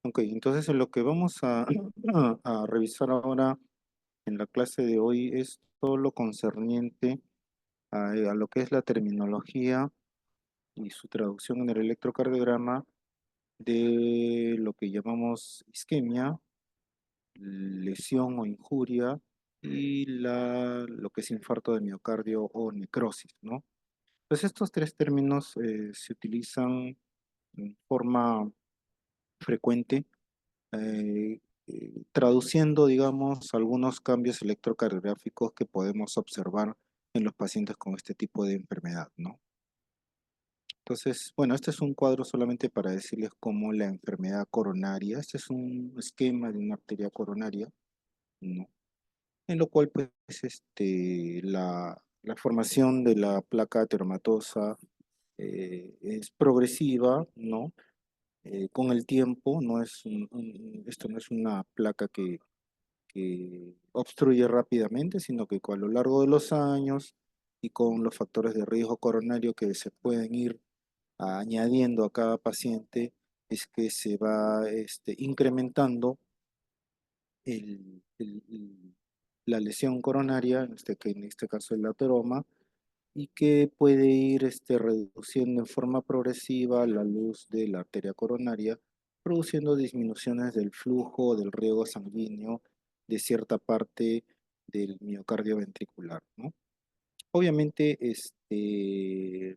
Ok, entonces lo que vamos a, a revisar ahora en la clase de hoy es todo lo concerniente a lo que es la terminología y su traducción en el electrocardiograma de lo que llamamos isquemia, lesión o injuria y lo que es infarto de miocardio o necrosis, ¿no? Pues estos tres términos se utilizan en forma frecuente traduciendo, digamos, algunos cambios electrocardiográficos que podemos observar en los pacientes con este tipo de enfermedad, ¿no? Entonces, bueno, este es un cuadro solamente para decirles cómo la enfermedad coronaria, este es un esquema de una arteria coronaria, ¿no? En lo cual, pues, la formación de la placa ateromatosa es progresiva, ¿no? Con el tiempo, no es esto no es una placa que obstruye rápidamente, sino que a lo largo de los años y con los factores de riesgo coronario que se pueden ir añadiendo a cada paciente, es que se va incrementando la lesión coronaria, que en este caso el ateroma, y que puede ir reduciendo en forma progresiva la luz de la arteria coronaria, produciendo disminuciones del flujo del riego sanguíneo de cierta parte del miocardio ventricular, ¿no? Obviamente,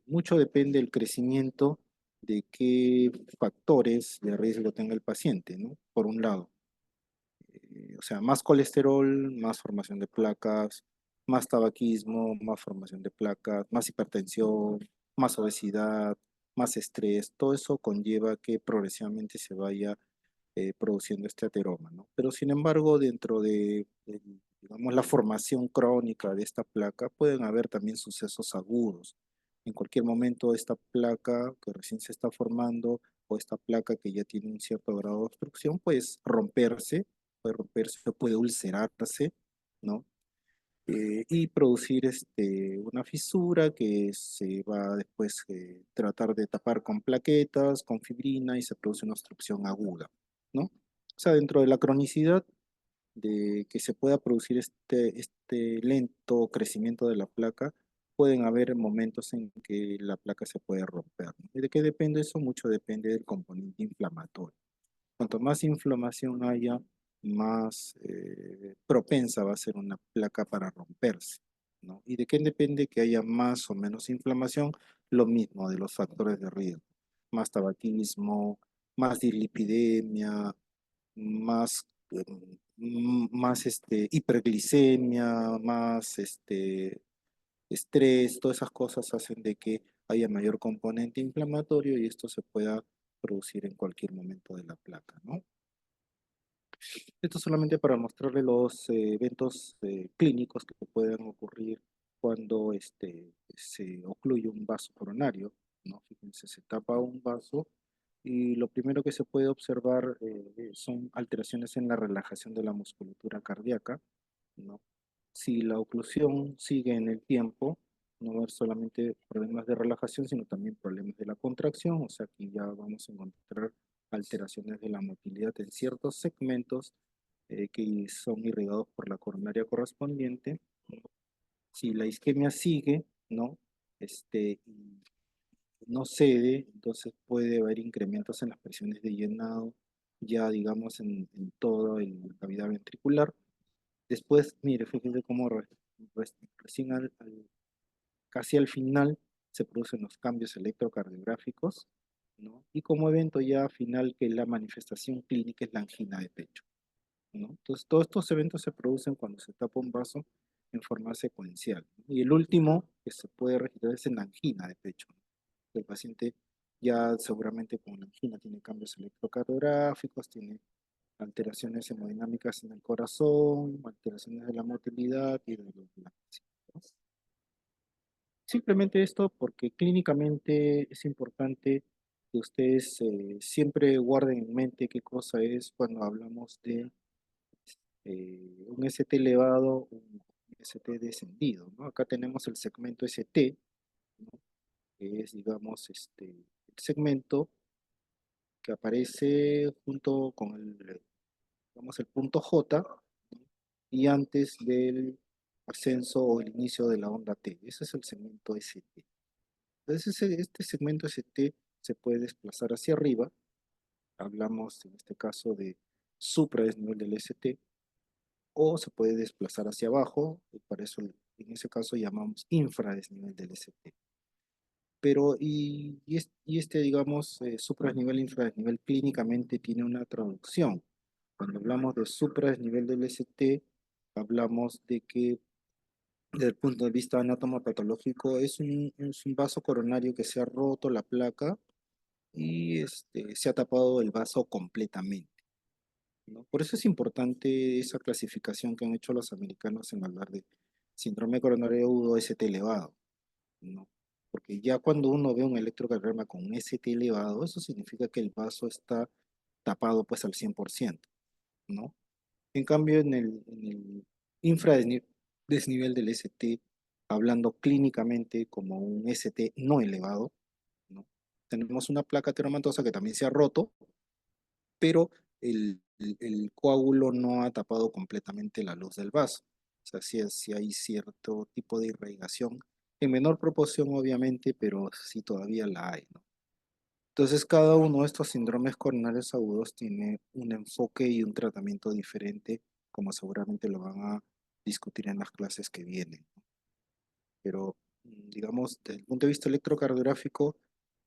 mucho depende del crecimiento de qué factores de riesgo tenga el paciente, ¿no? Por un lado, o sea, más colesterol, más formación de placas, más tabaquismo, más formación de placas, más hipertensión, más obesidad, más estrés, todo eso conlleva que progresivamente se vaya produciendo este ateroma, ¿no? Pero sin embargo, dentro de, digamos, la formación crónica de esta placa, pueden haber también sucesos agudos. En cualquier momento, esta placa que recién se está formando o esta placa que ya tiene un cierto grado de obstrucción, pues romperse, puede ulcerarse, ¿no? Y producir una fisura que se va después tratar de tapar con plaquetas, con fibrina y se produce una obstrucción aguda, ¿no? O sea, dentro de la cronicidad de que se pueda producir este lento crecimiento de la placa, pueden haber momentos en que la placa se puede romper, ¿no? ¿Y de qué depende eso? Mucho depende del componente inflamatorio. Cuanto más inflamación haya, más propensa va a ser una placa para romperse, ¿no? ¿Y de qué depende que haya más o menos inflamación? Lo mismo de los factores de riesgo. Más tabaquismo, más dislipidemia, más, más hiperglicemia, más estrés, todas esas cosas hacen de que haya mayor componente inflamatorio y esto se pueda producir en cualquier momento de la placa, ¿no? Esto solamente para mostrarle los eventos clínicos que pueden ocurrir cuando se ocluye un vaso coronario, ¿no? Fíjense, se tapa un vaso y lo primero que se puede observar son alteraciones en la relajación de la musculatura cardíaca, ¿no? Si la oclusión sigue en el tiempo, no va a haber solamente problemas de relajación, sino también problemas de la contracción, o sea que ya vamos a encontrar alteraciones de la motilidad en ciertos segmentos que son irrigados por la coronaria correspondiente. Si la isquemia sigue, ¿no? Y no cede, entonces puede haber incrementos en las presiones de llenado, ya digamos en toda la cavidad ventricular. Después, mire, fíjense cómo recién casi al final se producen los cambios electrocardiográficos, ¿no? Y como evento ya final que la manifestación clínica es la angina de pecho, ¿no? Entonces, todos estos eventos se producen cuando se tapa un vaso en forma secuencial, ¿no? Y el último que se puede registrar es en la angina de pecho, ¿no? El paciente ya seguramente con la angina tiene cambios electrocardiográficos, tiene alteraciones hemodinámicas en el corazón, alteraciones de la motilidad y de los blancos, ¿no? Simplemente esto porque clínicamente es importante que ustedes siempre guarden en mente qué cosa es cuando hablamos de un ST elevado, un ST descendido, ¿no? Acá tenemos el segmento ST, ¿no? Que es, digamos, el segmento que aparece junto con digamos, el punto J, ¿no? Y antes del ascenso o el inicio de la onda T. Ese es el segmento ST. Entonces, este segmento ST se puede desplazar hacia arriba. Hablamos en este caso de supradesnivel del ST, o se puede desplazar hacia abajo, y para eso en ese caso llamamos infradesnivel del ST. Pero, este, digamos, supradesnivel, infradesnivel, clínicamente tiene una traducción. Cuando hablamos de supradesnivel del ST, hablamos de que, desde el punto de vista anatomopatológico, es un vaso coronario que se ha roto la placa y se ha tapado el vaso completamente, ¿no? Por eso es importante esa clasificación que han hecho los americanos en hablar de síndrome coronario agudo ST elevado, ¿no? Porque ya cuando uno ve un electrocardiograma con un ST elevado, eso significa que el vaso está tapado pues al 100%, ¿no? En cambio, en el infradesnivel del ST, hablando clínicamente como un ST no elevado, ¿no? Tenemos una placa ateromatosa que también se ha roto, pero el coágulo no ha tapado completamente la luz del vaso. O sea, sí hay cierto tipo de irrigación, en menor proporción obviamente, pero sí todavía la hay, ¿no? Entonces, cada uno de estos síndromes coronarios agudos tiene un enfoque y un tratamiento diferente, como seguramente lo van a discutir en las clases que vienen. Pero, digamos, desde el punto de vista electrocardiográfico,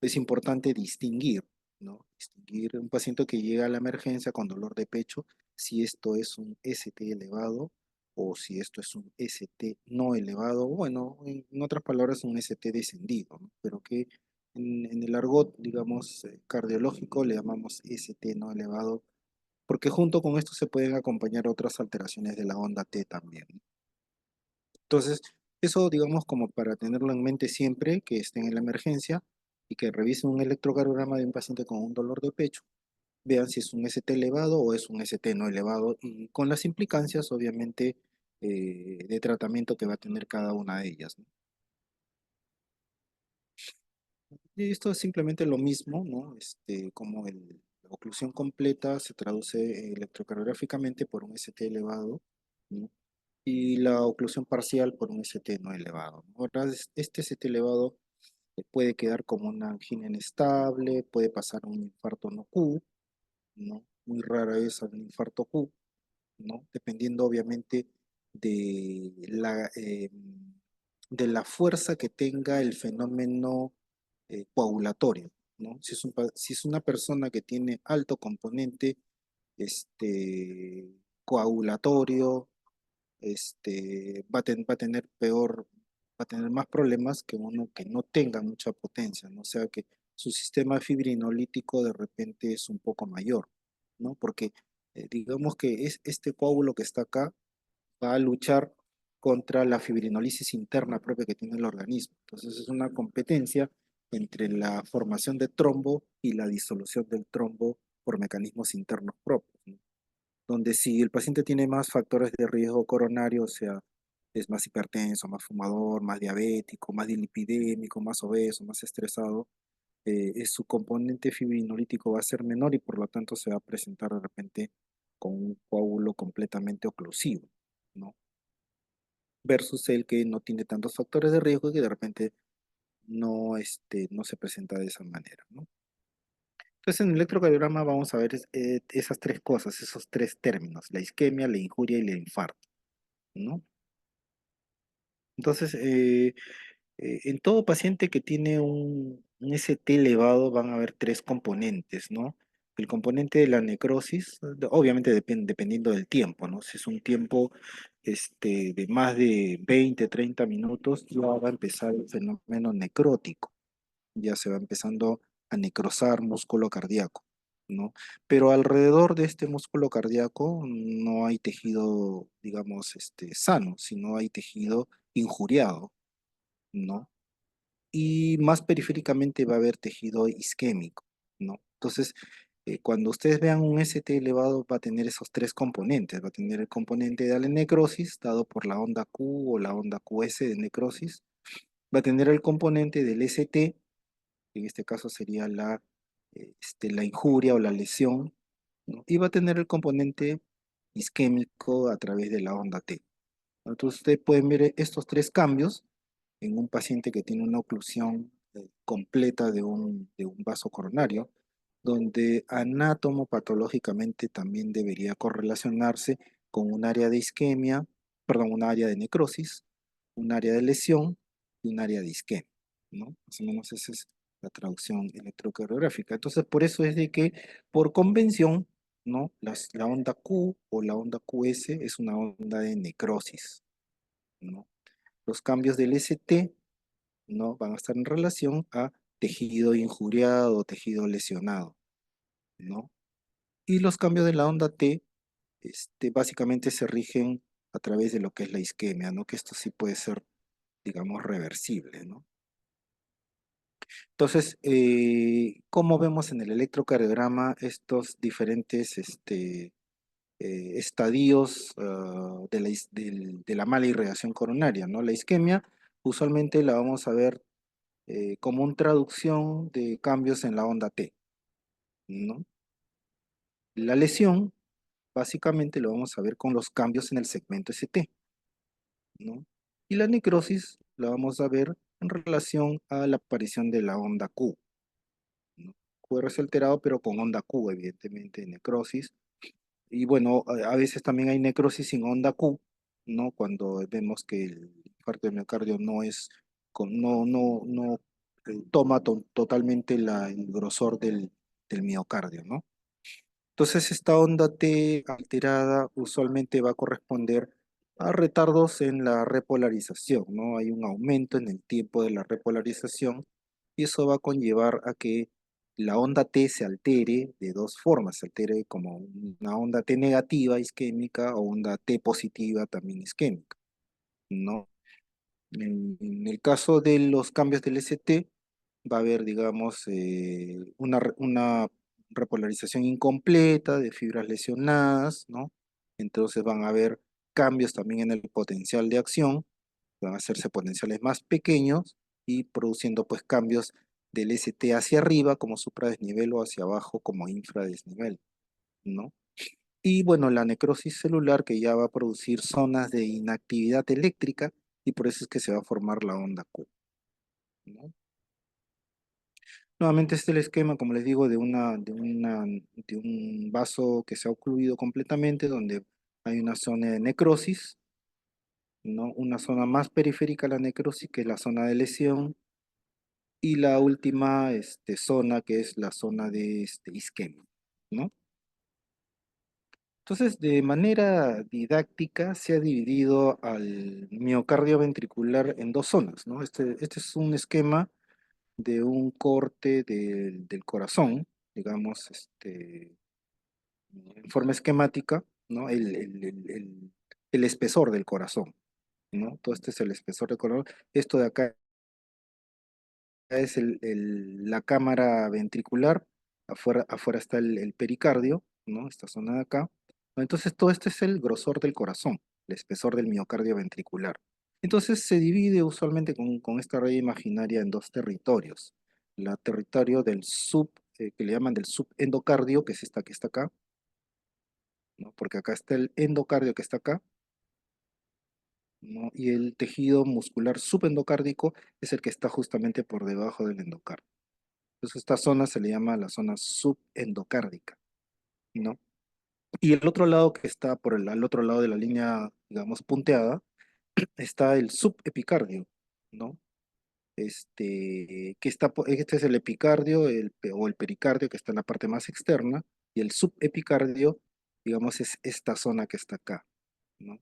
es importante distinguir, ¿no? Distinguir un paciente que llega a la emergencia con dolor de pecho, si esto es un ST elevado o si esto es un ST no elevado, bueno, en otras palabras, un ST descendido, ¿no? Pero que en el argot, digamos, cardiológico le llamamos ST no elevado, porque junto con esto se pueden acompañar otras alteraciones de la onda T también, ¿no? Entonces, eso digamos como para tenerlo en mente siempre que estén en la emergencia y que revisen un electrocardiograma de un paciente con un dolor de pecho, vean si es un ST elevado o es un ST no elevado y con las implicancias obviamente de tratamiento que va a tener cada una de ellas, ¿no? Y esto es simplemente lo mismo, ¿no? Como la oclusión completa se traduce electrocardiográficamente por un ST elevado, ¿no? Y la oclusión parcial por un ST no elevado, ¿no? Ahora, este ST elevado puede quedar como una angina inestable, puede pasar a un infarto no Q, ¿no? Muy rara es un infarto Q, ¿no? Dependiendo obviamente de de la fuerza que tenga el fenómeno coagulatorio, ¿no? Si es una persona que tiene alto componente coagulatorio, va a tener va a tener más problemas que uno que no tenga mucha potencia, ¿no? O sea que su sistema fibrinolítico de repente es un poco mayor, ¿no? Porque digamos que este coágulo que está acá va a luchar contra la fibrinolisis interna propia que tiene el organismo. Entonces es una competencia entre la formación de trombo y la disolución del trombo por mecanismos internos propios, ¿no? Donde si el paciente tiene más factores de riesgo coronario, o sea, es más hipertenso, más fumador, más diabético, más dilipidémico, más obeso, más estresado, su componente fibrinolítico va a ser menor y por lo tanto se va a presentar de repente con un coágulo completamente oclusivo, ¿no? Versus el que no tiene tantos factores de riesgo y que de repente no se presenta de esa manera, ¿no? Entonces, en el electrocardiograma vamos a ver esas tres cosas, esos tres términos, la isquemia, la injuria y el infarto, ¿no? Entonces, en todo paciente que tiene un ST elevado van a haber tres componentes, ¿no? El componente de la necrosis, obviamente dependiendo del tiempo, ¿no? Si es un tiempo de más de 20, 30 minutos, ya va a empezar el fenómeno necrótico, ya se va empezando a necrosar músculo cardíaco, ¿no? Pero alrededor de este músculo cardíaco no hay tejido, digamos, sano, sino hay tejido injuriado, ¿no? Y más periféricamente va a haber tejido isquémico, ¿no? Entonces, cuando ustedes vean un ST elevado, va a tener esos tres componentes. Va a tener el componente de la necrosis, dado por la onda Q o la onda QS de necrosis. Va a tener el componente del ST, en este caso sería la la injuria o la lesión, ¿no? Y va a tener el componente isquémico a través de la onda T. Entonces ustedes pueden ver estos tres cambios en un paciente que tiene una oclusión completa de un vaso coronario, donde anatomopatológicamente también debería correlacionarse con un área de isquemia, perdón, un área de necrosis, un área de lesión y un área de isquemia, ¿no? Más o menos esa es la traducción electrocardiográfica. Entonces, por eso es de que, por convención, ¿no? La onda Q o la onda QS es una onda de necrosis, ¿no? Los cambios del ST, ¿no? Van a estar en relación a tejido injuriado o tejido lesionado, ¿no? Y los cambios de la onda T, básicamente se rigen a través de lo que es la isquemia, ¿no? Que esto sí puede ser, digamos, reversible, ¿no? Entonces, ¿cómo vemos en el electrocardiograma estos diferentes estadios de la mala irrigación coronaria, ¿no? La isquemia usualmente la vamos a ver como una traducción de cambios en la onda T, ¿no? La lesión, básicamente lo vamos a ver con los cambios en el segmento ST, ¿no? Y la necrosis la vamos a ver en relación a la aparición de la onda Q, ¿no? QR es alterado, pero con onda Q, evidentemente, necrosis. Y bueno, a veces también hay necrosis sin onda Q, ¿no? Cuando vemos que el infarto de miocardio no es, no toma totalmente el grosor del miocardio, ¿no? Entonces esta onda T alterada usualmente va a corresponder a retardos en la repolarización, ¿no? Hay un aumento en el tiempo de la repolarización y eso va a conllevar a que la onda T se altere de dos formas, se altere como una onda T negativa isquémica o onda T positiva también isquémica, ¿no? En el caso de los cambios del ST, va a haber, digamos, una repolarización incompleta de fibras lesionadas, ¿no? Entonces van a haber cambios también en el potencial de acción, van a hacerse potenciales más pequeños y produciendo pues cambios del ST hacia arriba como supradesnivel o hacia abajo como infradesnivel, ¿no? Y bueno, la necrosis celular que ya va a producir zonas de inactividad eléctrica y por eso es que se va a formar la onda Q, ¿no? Nuevamente este es el esquema, como les digo, de un vaso que se ha ocluido completamente, donde hay una zona de necrosis, ¿no? Una zona más periférica a la necrosis, que es la zona de lesión, y la última zona, que es la zona de isquemia, ¿no? Entonces, de manera didáctica, se ha dividido al miocardio ventricular en dos zonas, ¿no? Este es un esquema de un corte del corazón, digamos, en forma esquemática, ¿no? El espesor del corazón, ¿no? Todo este es el espesor del corazón. Esto de acá es la cámara ventricular, afuera está el pericardio, ¿no? Esta zona de acá. ¿No? Entonces todo esto es el grosor del corazón, el espesor del miocardio ventricular. Entonces se divide usualmente con esta raya imaginaria en dos territorios. La territorio que le llaman del subendocardio, que es esta que está acá, ¿no? Porque acá está el endocardio que está acá, ¿no? Y el tejido muscular subendocárdico es el que está justamente por debajo del endocardio. Entonces esta zona se le llama la zona subendocárdica, ¿no? Y el otro lado que está al otro lado de la línea, digamos, punteada, está el subepicardio, ¿no? Este es el epicardio o el pericardio que está en la parte más externa, y el subepicardio, digamos, es esta zona que está acá, ¿no?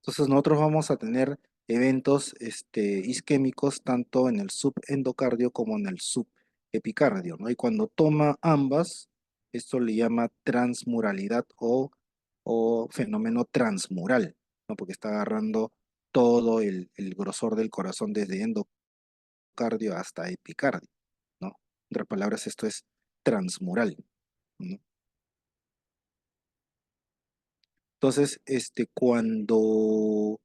Entonces nosotros vamos a tener eventos isquémicos tanto en el subendocardio como en el subepicardio, ¿no? Y cuando toma ambas, esto le llama transmuralidad o fenómeno transmural, ¿no? Porque está agarrando todo el grosor del corazón desde endocardio hasta epicardio, ¿no? En otras palabras, esto es transmural, ¿no? Entonces, cuando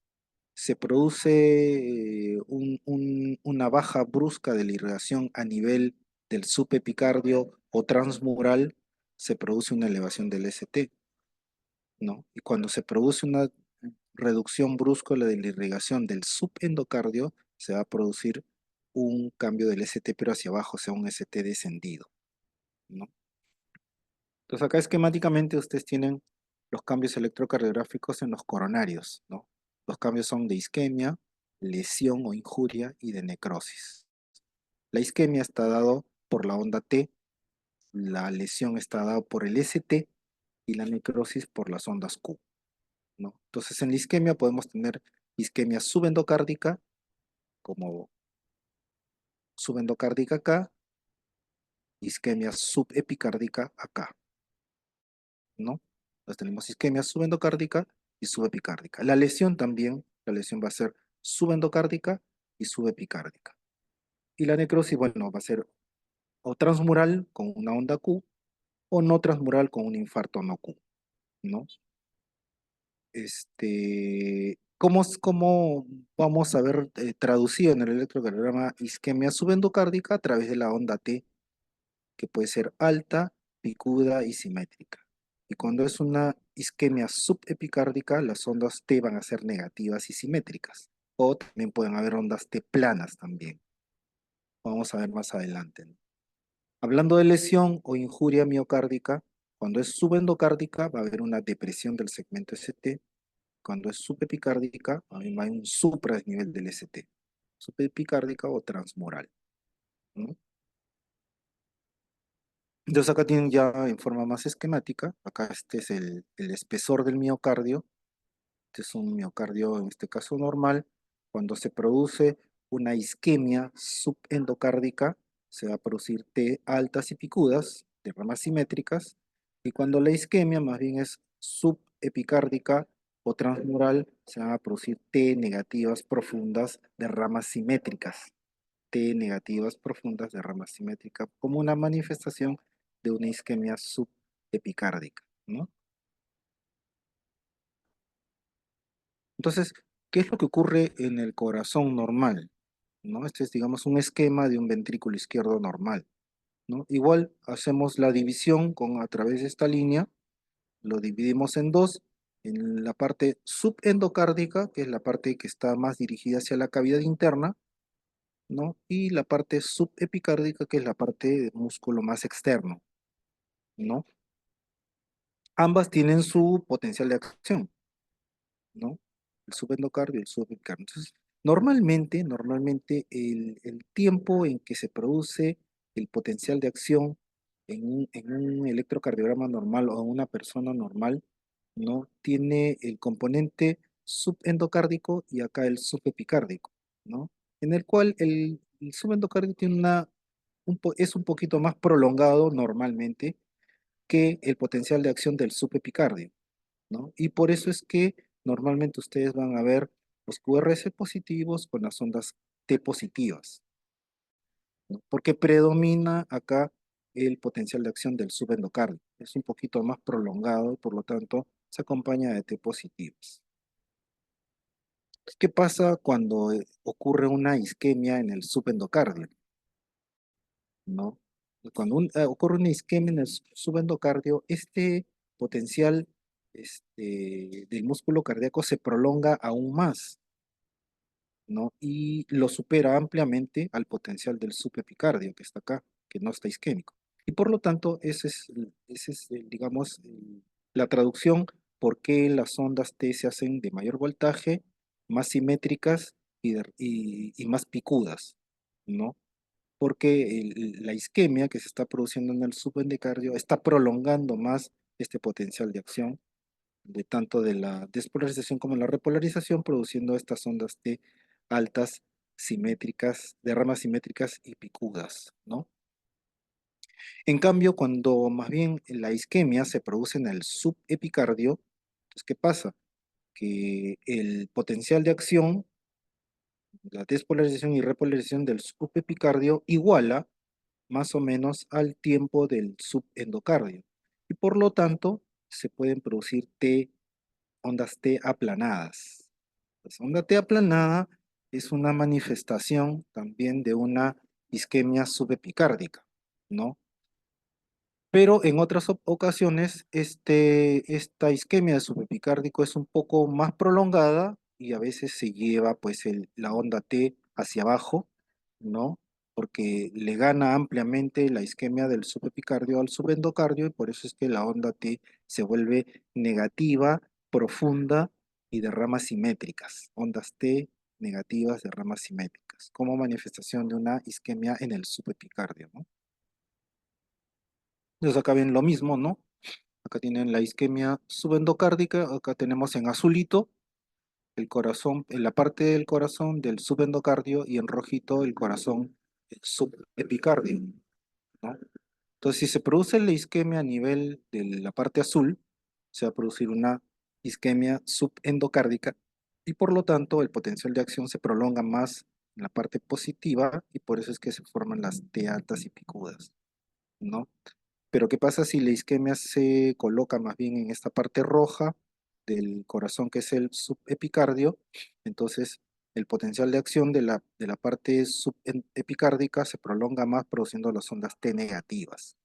se produce una baja brusca de la irrigación a nivel del subepicardio o transmural, se produce una elevación del ST, ¿no? Y cuando se produce una reducción brusca de la irrigación del subendocardio, se va a producir un cambio del ST, pero hacia abajo, o sea, un ST descendido, ¿no? Entonces acá esquemáticamente ustedes tienen los cambios electrocardiográficos en los coronarios, ¿no? Los cambios son de isquemia, lesión o injuria y de necrosis. La isquemia está dado por la onda T, la lesión está dado por el ST y la necrosis por las ondas Q, ¿no? Entonces en la isquemia podemos tener isquemia subendocárdica, como subendocárdica acá, isquemia subepicárdica acá, ¿no? Entonces tenemos isquemia subendocárdica y subepicárdica. La lesión también, la lesión va a ser subendocárdica y subepicárdica. Y la necrosis, bueno, va a ser o transmural con una onda Q o no transmural con un infarto no Q, ¿no? ¿Cómo vamos a ver traducido en el electrocardiograma isquemia subendocárdica a través de la onda T, que puede ser alta, picuda y simétrica? Y cuando es una isquemia subepicárdica, las ondas T van a ser negativas y simétricas. O también pueden haber ondas T planas también. Vamos a ver más adelante, ¿no? Hablando de lesión o injuria miocárdica, cuando es subendocárdica va a haber una depresión del segmento ST. Cuando es subepicárdica, hay un supradesnivel del ST. Subepicárdica o transmural, ¿no? Entonces acá tienen ya en forma más esquemática, acá este es el espesor del miocardio. Este es un miocardio, en este caso normal. Cuando se produce una isquemia subendocárdica, se va a producir T altas y picudas, de ramas simétricas, y cuando la isquemia más bien es subepicárdica o transmural, se van a producir T negativas profundas de ramas simétricas. T negativas profundas de ramas simétricas, como una manifestación de una isquemia subepicárdica, ¿no? Entonces, ¿qué es lo que ocurre en el corazón normal? ¿No? Este es, digamos, un esquema de un ventrículo izquierdo normal, ¿no? Igual hacemos la división a través de esta línea, lo dividimos en dos, en la parte subendocárdica, que es la parte que está más dirigida hacia la cavidad interna, ¿no? Y la parte subepicárdica, que es la parte de músculo más externo, ¿no? Ambas tienen su potencial de acción, ¿no? El subendocardio y el subepicardio. Entonces, normalmente el tiempo en que se produce el potencial de acción en un electrocardiograma normal o en una persona normal, ¿no? Tiene el componente subendocárdico y acá el subepicárdico, ¿no? En el cual el subendocárdico tiene es un poquito más prolongado normalmente que el potencial de acción del subepicardio, ¿no? Y por eso es que normalmente ustedes van a ver los QRS positivos con las ondas T positivas, ¿no? Porque predomina acá el potencial de acción del subendocardio. Es un poquito más prolongado y por lo tanto se acompaña de T positivos. ¿Qué pasa cuando ocurre una isquemia en el subendocardio? ¿No? Cuando ocurre una isquemia en el subendocardio, este potencial del músculo cardíaco se prolonga aún más, ¿no? Y lo supera ampliamente al potencial del subepicardio que está acá, que no está isquémico. Y por lo tanto, digamos, la traducción por qué las ondas T se hacen de mayor voltaje, más simétricas y más picudas, ¿no? Porque la isquemia que se está produciendo en el subendocardio está prolongando más este potencial de acción, de tanto de la despolarización como la repolarización, produciendo estas ondas T altas, simétricas, de ramas simétricas y picudas, ¿no? En cambio, cuando más bien la isquemia se produce en el subepicardio, entonces, ¿qué pasa? Que el potencial de acción, la despolarización y repolarización del subepicardio iguala más o menos al tiempo del subendocardio. Y por lo tanto, se pueden producir ondas T aplanadas. Pues onda T aplanada es una manifestación también de una isquemia subepicárdica, ¿no? Pero en otras ocasiones, esta isquemia del subepicárdico es un poco más prolongada y a veces se lleva pues la onda T hacia abajo, ¿no? Porque le gana ampliamente la isquemia del subepicardio al subendocardio y por eso es que la onda T se vuelve negativa, profunda y de ramas simétricas. Ondas T negativas de ramas simétricas, como manifestación de una isquemia en el subepicardio, ¿no? Entonces acá ven lo mismo, ¿no? Acá tienen la isquemia subendocárdica, acá tenemos en azulito el corazón, en la parte del corazón del subendocardio y en rojito el corazón subepicardio, ¿no? Entonces, si se produce la isquemia a nivel de la parte azul, se va a producir una isquemia subendocárdica y por lo tanto el potencial de acción se prolonga más en la parte positiva y por eso es que se forman las T altas y picudas, ¿no? Pero ¿qué pasa si la isquemia se coloca más bien en esta parte roja del corazón, que es el subepicardio? Entonces, el potencial de acción de la parte subepicárdica se prolonga más produciendo las ondas T negativas,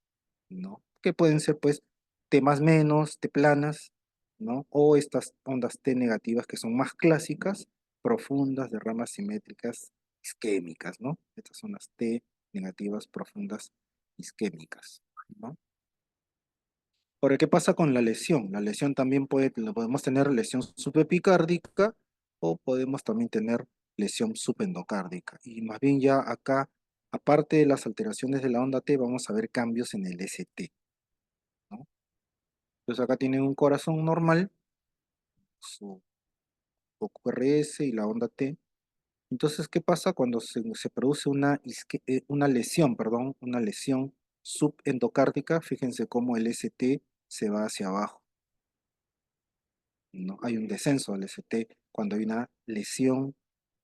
¿no? Que pueden ser pues T más menos, T planas, ¿no? O estas ondas T negativas que son más clásicas, profundas, de ramas simétricas, isquémicas, ¿no? Estas son las T negativas profundas isquémicas, ¿no? Ahora, ¿qué pasa con la lesión? La lesión también podemos tener lesión subepicárdica o podemos también tener lesión subendocárdica. Y más bien ya acá, aparte de las alteraciones de la onda T, vamos a ver cambios en el ST, ¿no? Entonces acá tienen un corazón normal, su OQRS y la onda T. Entonces, ¿qué pasa cuando se produce una lesión, perdón, una lesión subendocárdica? Fíjense cómo el ST se va hacia abajo, ¿no? Hay un descenso del ST cuando hay una lesión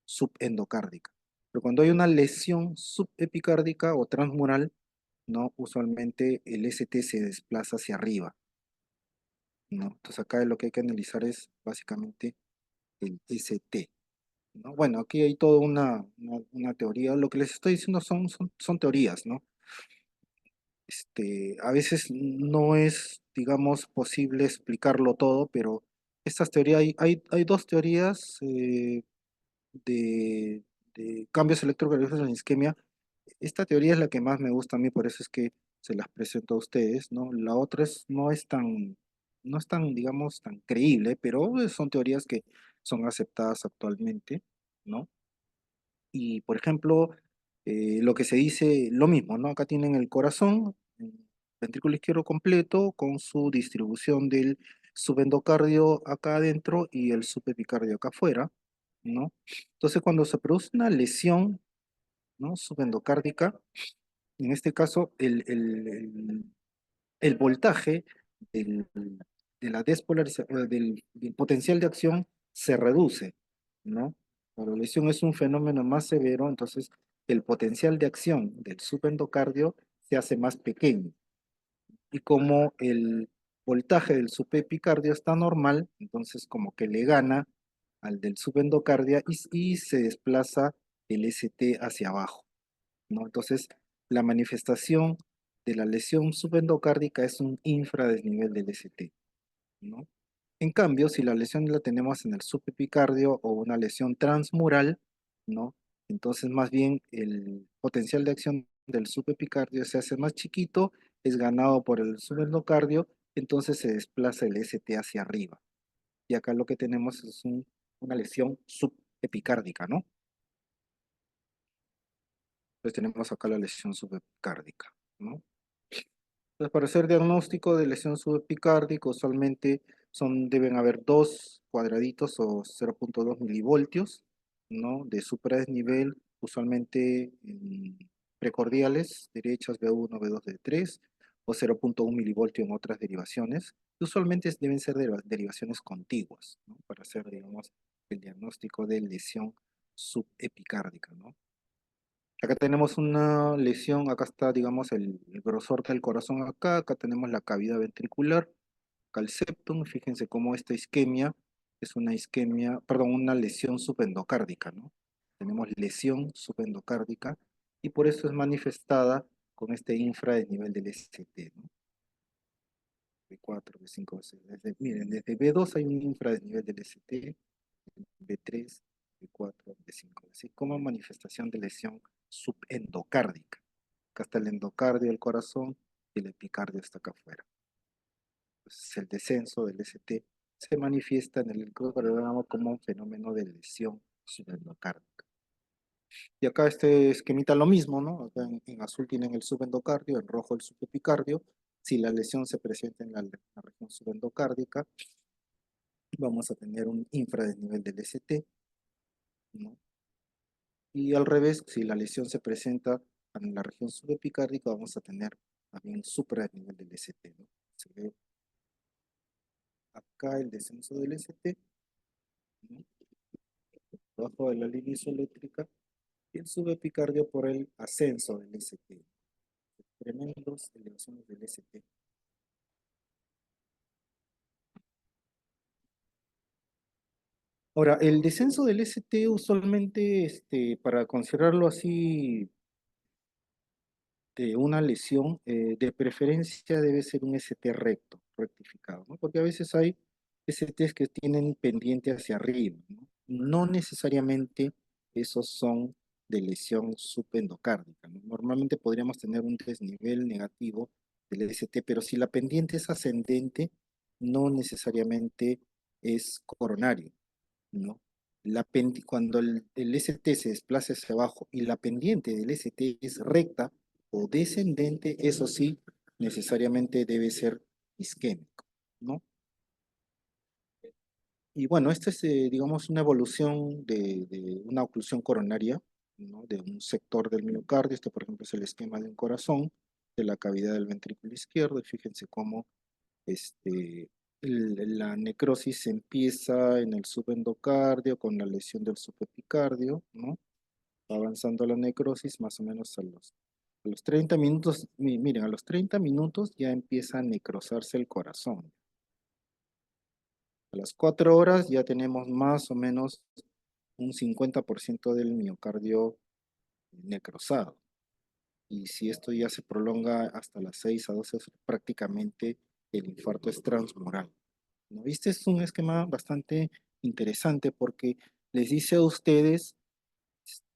subendocárdica. Pero cuando hay una lesión subepicárdica o transmural, ¿no? Usualmente el ST se desplaza hacia arriba, ¿no? Entonces acá lo que hay que analizar es básicamente el ST, ¿no? Bueno, aquí hay toda una teoría. Lo que les estoy diciendo son teorías, ¿no? A veces no es, digamos, posible explicarlo todo, pero estas teorías, hay dos teorías de, de cambios electrocardiográficos en la isquemia. Esta teoría es la que más me gusta a mí, por eso es que se las presento a ustedes, ¿no? La otra no es tan, digamos, tan creíble, pero son teorías que son aceptadas actualmente, ¿no? Y, por ejemplo, lo que se dice, lo mismo, ¿no? Acá tienen el corazón, el ventrículo izquierdo completo, con su distribución del subendocardio acá adentro y el subepicardio acá afuera, ¿no? Entonces, cuando se produce una lesión, ¿no? Subendocárdica, en este caso, el voltaje del, de la despolarización, del potencial de acción se reduce, ¿no? La lesión es un fenómeno más severo, entonces el potencial de acción del subendocardio se hace más pequeño. Y como el voltaje del subepicardio está normal, entonces como que le gana al del subendocardia y se desplaza el ST hacia abajo, ¿no? Entonces, la manifestación de la lesión subendocárdica es un infradesnivel del ST, ¿no? En cambio, si la lesión la tenemos en el subepicardio o una lesión transmural, ¿no? Entonces, más bien el potencial de acción del subepicardio se hace más chiquito, es ganado por el subendocardio, entonces se desplaza el ST hacia arriba. Y acá lo que tenemos es una lesión subepicárdica, ¿no? Entonces tenemos acá la lesión subepicárdica, ¿no? Entonces, para hacer diagnóstico de lesión subepicárdica, usualmente deben haber dos cuadraditos o 0,2 milivoltios, ¿no? De supradesnivel, usualmente precordiales, derechas B1, B2, B3, o 0,1 milivoltio en otras derivaciones. Usualmente deben ser derivaciones contiguas, ¿no? Para hacer, digamos, el diagnóstico de lesión subepicárdica, ¿no? Acá tenemos una lesión, acá está, digamos, el grosor del corazón acá tenemos la cavidad ventricular, acá el septum, fíjense cómo esta isquemia es una isquemia, perdón, una lesión subendocárdica, ¿no? Tenemos lesión subendocárdica y por eso es manifestada con este infra del nivel del ST, ¿no? B4, B5, B6. Miren, desde B2 hay un infradesnivel del ST, B3, B4, B5, B6, como manifestación de lesión subendocárdica. Acá está el endocardio del corazón y el epicardio está acá afuera. Entonces, el descenso del ST se manifiesta en el electrocardiograma como un fenómeno de lesión subendocárdica. Y acá este esquemita lo mismo, ¿no? Acá en azul tienen el subendocardio, en rojo el subepicardio. Si la lesión se presenta en la región subendocárdica, vamos a tener un infradesnivel del ST, ¿no? Y al revés, si la lesión se presenta en la región subepicárdica, vamos a tener también un supradesnivel del ST, ¿no? Se ve acá el descenso del ST, ¿no? Debajo de la línea isoeléctrica, y el subepicardio por el ascenso del ST. Tremendos elevaciones del ST. Ahora, el descenso del ST usualmente, para considerarlo así de una lesión, de preferencia debe ser un ST recto, rectificado, ¿no? Porque a veces hay STs que tienen pendiente hacia arriba, ¿no? No necesariamente esos son de lesión subendocárdica, ¿no? Normalmente podríamos tener un desnivel negativo del ST, pero si la pendiente es ascendente, no necesariamente es coronario, ¿no? Cuando el ST se desplaza hacia abajo y la pendiente del ST es recta o descendente, eso sí, necesariamente debe ser isquémico, ¿no? Y bueno, esta es, digamos, una evolución de una oclusión coronaria, ¿no? De un sector del miocardio. Este, por ejemplo, es el esquema de un corazón, de la cavidad del ventrículo izquierdo, y fíjense cómo la necrosis empieza en el subendocardio con la lesión del subepicardio, ¿no? Va avanzando la necrosis más o menos a los 30 minutos, miren, a los 30 minutos ya empieza a necrosarse el corazón. A las 4 horas ya tenemos más o menos un 50% del miocardio necrosado. Y si esto ya se prolonga hasta las 6 a 12 horas, prácticamente el infarto es transmural, ¿no? Este es un esquema bastante interesante porque les dice a ustedes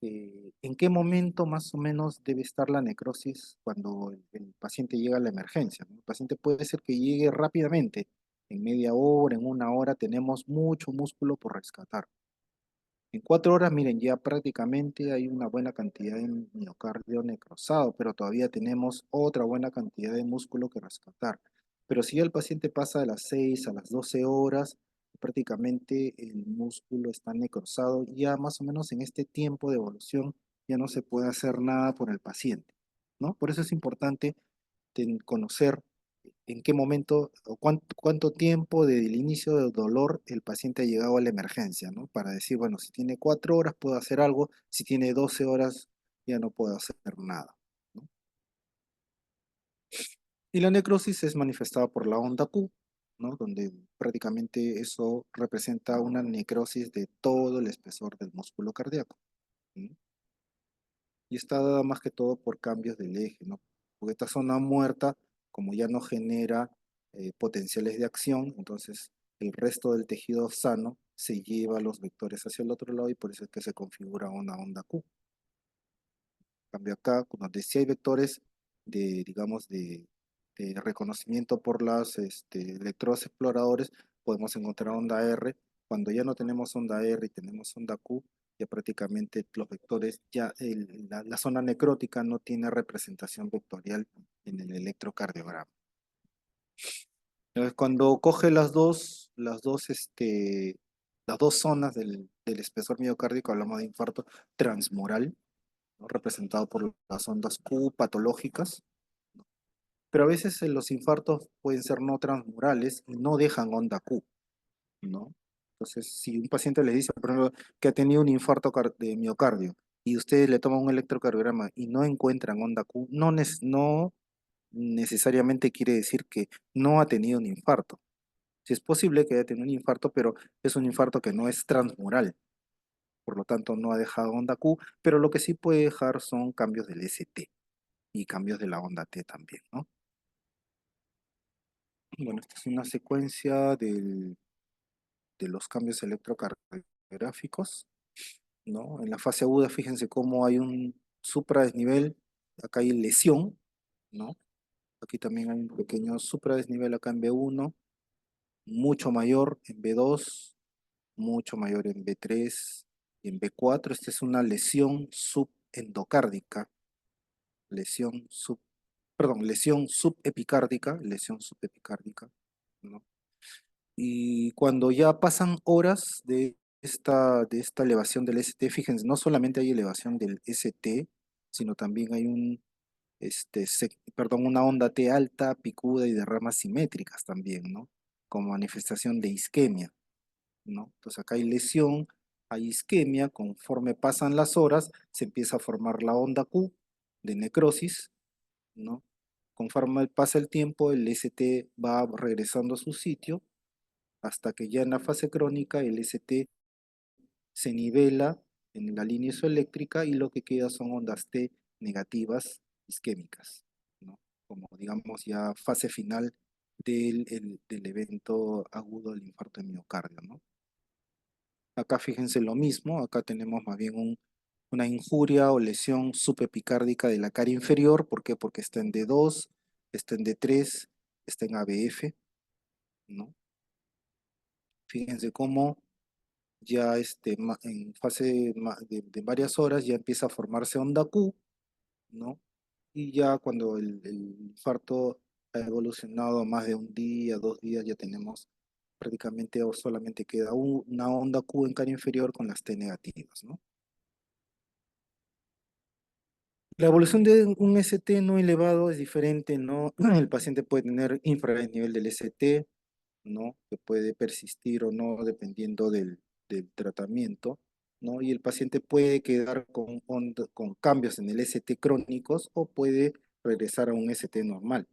en qué momento más o menos debe estar la necrosis cuando el paciente llega a la emergencia, ¿no? El paciente puede ser que llegue rápidamente, en media hora, en una hora, tenemos mucho músculo por rescatar. En 4 horas, miren, ya prácticamente hay una buena cantidad de miocardio necrosado, pero todavía tenemos otra buena cantidad de músculo que rescatar. Pero si ya el paciente pasa de las 6 a las 12 horas, prácticamente el músculo está necrosado, ya más o menos en este tiempo de evolución ya no se puede hacer nada por el paciente, ¿no? Por eso es importante conocer en qué momento o cuánto tiempo desde el inicio del dolor el paciente ha llegado a la emergencia, ¿no? Para decir, bueno, si tiene 4 horas puedo hacer algo, si tiene 12 horas ya no puedo hacer nada, ¿no? Y la necrosis es manifestada por la onda Q, ¿no? Donde prácticamente eso representa una necrosis de todo el espesor del músculo cardíaco, ¿no? Y está dada más que todo por cambios del eje, ¿no? Porque esta zona muerta, como ya no genera potenciales de acción, entonces el resto del tejido sano se lleva los vectores hacia el otro lado y por eso es que se configura una onda Q. En cambio acá, donde sí hay vectores digamos, de reconocimiento por los electrodos exploradores, podemos encontrar onda R. Cuando ya no tenemos onda R y tenemos onda Q, ya prácticamente los vectores, la zona necrótica no tiene representación vectorial en el electrocardiograma. Entonces, cuando coge las dos zonas del espesor miocárdico, hablamos de infarto transmural, ¿no? Representado por las ondas Q patológicas, pero a veces los infartos pueden ser no transmurales y no dejan onda Q, ¿no? Entonces, si un paciente le dice, por ejemplo, que ha tenido un infarto de miocardio y ustedes le toman un electrocardiograma y no encuentran onda Q, no necesariamente quiere decir que no ha tenido un infarto. Si es posible que haya tenido un infarto, pero es un infarto que no es transmural, por lo tanto no ha dejado onda Q, pero lo que sí puede dejar son cambios del ST y cambios de la onda T también, ¿no? Bueno, esta es una secuencia de los cambios electrocardiográficos, ¿no? En la fase aguda, fíjense cómo hay un supradesnivel, acá hay lesión, ¿no? Aquí también hay un pequeño supradesnivel acá en B1, mucho mayor en B2, mucho mayor en B3 y en B4. Esta es una lesión subendocárdica, lesión sub, perdón, lesión subepicárdica, ¿no? Y cuando ya pasan horas de esta elevación del ST, fíjense, no solamente hay elevación del ST, sino también hay una onda T alta, picuda y de ramas simétricas también, ¿no? Como manifestación de isquemia, ¿no? Entonces acá hay lesión, hay isquemia, conforme pasan las horas, se empieza a formar la onda Q de necrosis, ¿no? Conforme pasa el tiempo, el ST va regresando a su sitio hasta que ya en la fase crónica el ST se nivela en la línea isoeléctrica y lo que queda son ondas T negativas isquémicas, ¿no? Como digamos ya fase final del evento agudo del infarto de miocardio, ¿no? Acá fíjense lo mismo, acá tenemos más bien una injuria o lesión subepicárdica de la cara inferior. ¿Por qué? Porque está en D2, está en D3, está en ABF, ¿no? Fíjense cómo ya en fase de varias horas ya empieza a formarse onda Q, ¿no? Y ya cuando el infarto ha evolucionado a más de un día, 2 días, ya tenemos prácticamente o solamente queda una onda Q en cara inferior con las T negativas, ¿no? La evolución de un ST no elevado es diferente, ¿no? El paciente puede tener infranivel del ST, ¿no? Que puede persistir o no dependiendo del tratamiento, ¿no? Y el paciente puede quedar con cambios en el ST crónicos o puede regresar a un ST normal,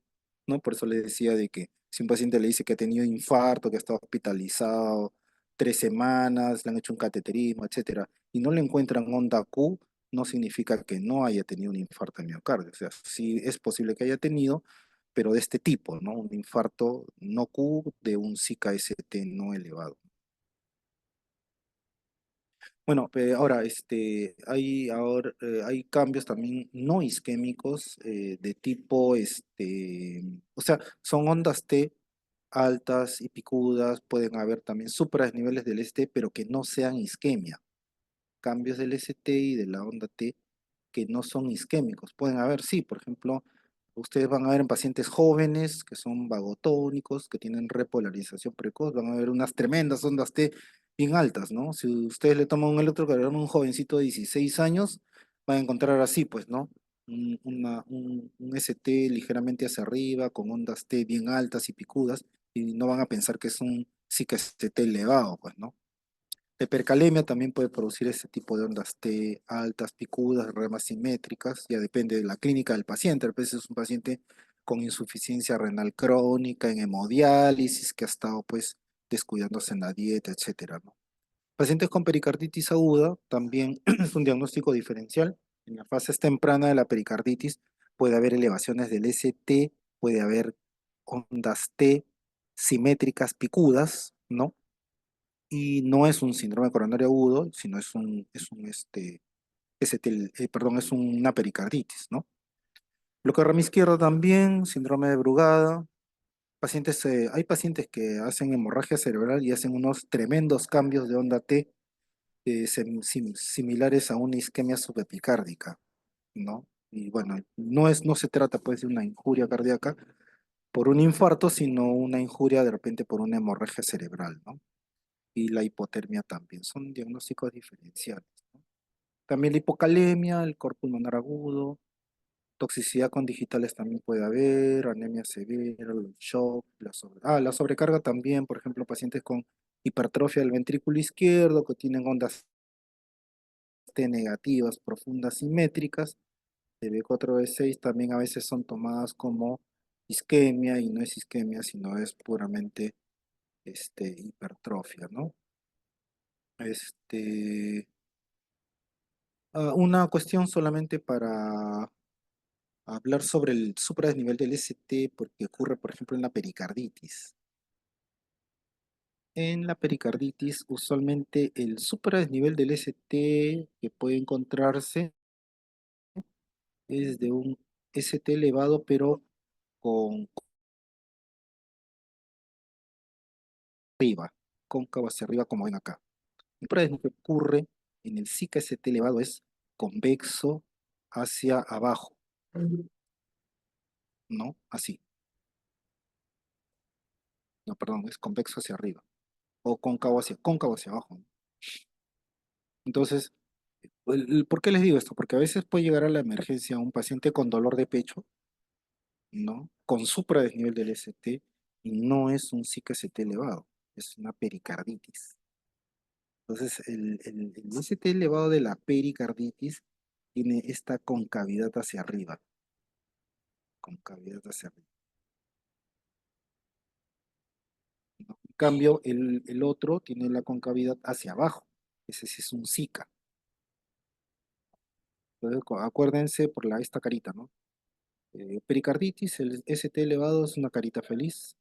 ¿no? Por eso le decía de que si un paciente le dice que ha tenido infarto, que ha estado hospitalizado 3 semanas, le han hecho un cateterismo, etcétera, y no le encuentran onda Q, no significa que no haya tenido un infarto de miocardio. O sea, sí es posible que haya tenido, pero de este tipo, ¿no? Un infarto no Q de un SICA-ST no elevado. Bueno, ahora, hay cambios también no isquémicos de tipo, o sea, son ondas T altas y picudas, pueden haber también supradesniveles del ST, pero que no sean isquemia. Cambios del ST y de la onda T que no son isquémicos. Pueden haber, sí, por ejemplo, ustedes van a ver en pacientes jóvenes que son vagotónicos, que tienen repolarización precoz, van a ver unas tremendas ondas T bien altas, ¿no? Si ustedes le toman un electrocardiograma a un jovencito de 16 años, van a encontrar así, pues, ¿no? Un ST ligeramente hacia arriba, con ondas T bien altas y picudas, y no van a pensar que es un sí que ST elevado, pues, ¿no? La hipercalemia también puede producir ese tipo de ondas T altas, picudas, ramas simétricas, ya depende de la clínica del paciente. A veces es un paciente con insuficiencia renal crónica, en hemodiálisis, que ha estado pues descuidándose en la dieta, etcétera, ¿no? Pacientes con pericarditis aguda también es un diagnóstico diferencial. En las fases tempranas de la pericarditis puede haber elevaciones del ST, puede haber ondas T simétricas picudas, ¿no? Y no es un síndrome coronario agudo, sino es una pericarditis, ¿no? Bloqueo de rama izquierda también, síndrome de Brugada. Hay pacientes que hacen hemorragia cerebral y hacen unos tremendos cambios de onda T similares a una isquemia subepicárdica, ¿no? Y bueno, no se trata pues de una injuria cardíaca por un infarto, sino una injuria de repente por una hemorragia cerebral, ¿no? Y la hipotermia también. Son diagnósticos diferenciales, ¿no? También la hipocalemia, el cor pulmonar agudo, toxicidad con digitales también puede haber, anemia severa, el shock, la sobrecarga también, por ejemplo, pacientes con hipertrofia del ventrículo izquierdo que tienen ondas T negativas profundas simétricas, de B4 B6 también a veces son tomadas como isquemia y no es isquemia, sino es puramente hipertrofia, ¿no? Una cuestión solamente hablar sobre el supradesnivel del ST porque ocurre, por ejemplo, en la pericarditis. En la pericarditis, usualmente el supradesnivel del ST que puede encontrarse es de un ST elevado, pero con arriba, cóncavo hacia arriba, como ven acá. El supradesnivel que ocurre en el SICA ST elevado es convexo hacia abajo, ¿no? Así. No, perdón, es convexo hacia arriba. O cóncavo hacia abajo, ¿no? Entonces, ¿por qué les digo esto? Porque a veces puede llegar a la emergencia un paciente con dolor de pecho, ¿no? Con supradesnivel del ST y no es un SIC-ST elevado, es una pericarditis. Entonces, el ST elevado de la pericarditis tiene esta concavidad hacia arriba, concavidad hacia arriba, ¿no? En cambio, el otro tiene la concavidad hacia abajo, ese sí es un SICA. Entonces, acuérdense por esta carita, ¿no? Pericarditis, el ST elevado es una carita feliz.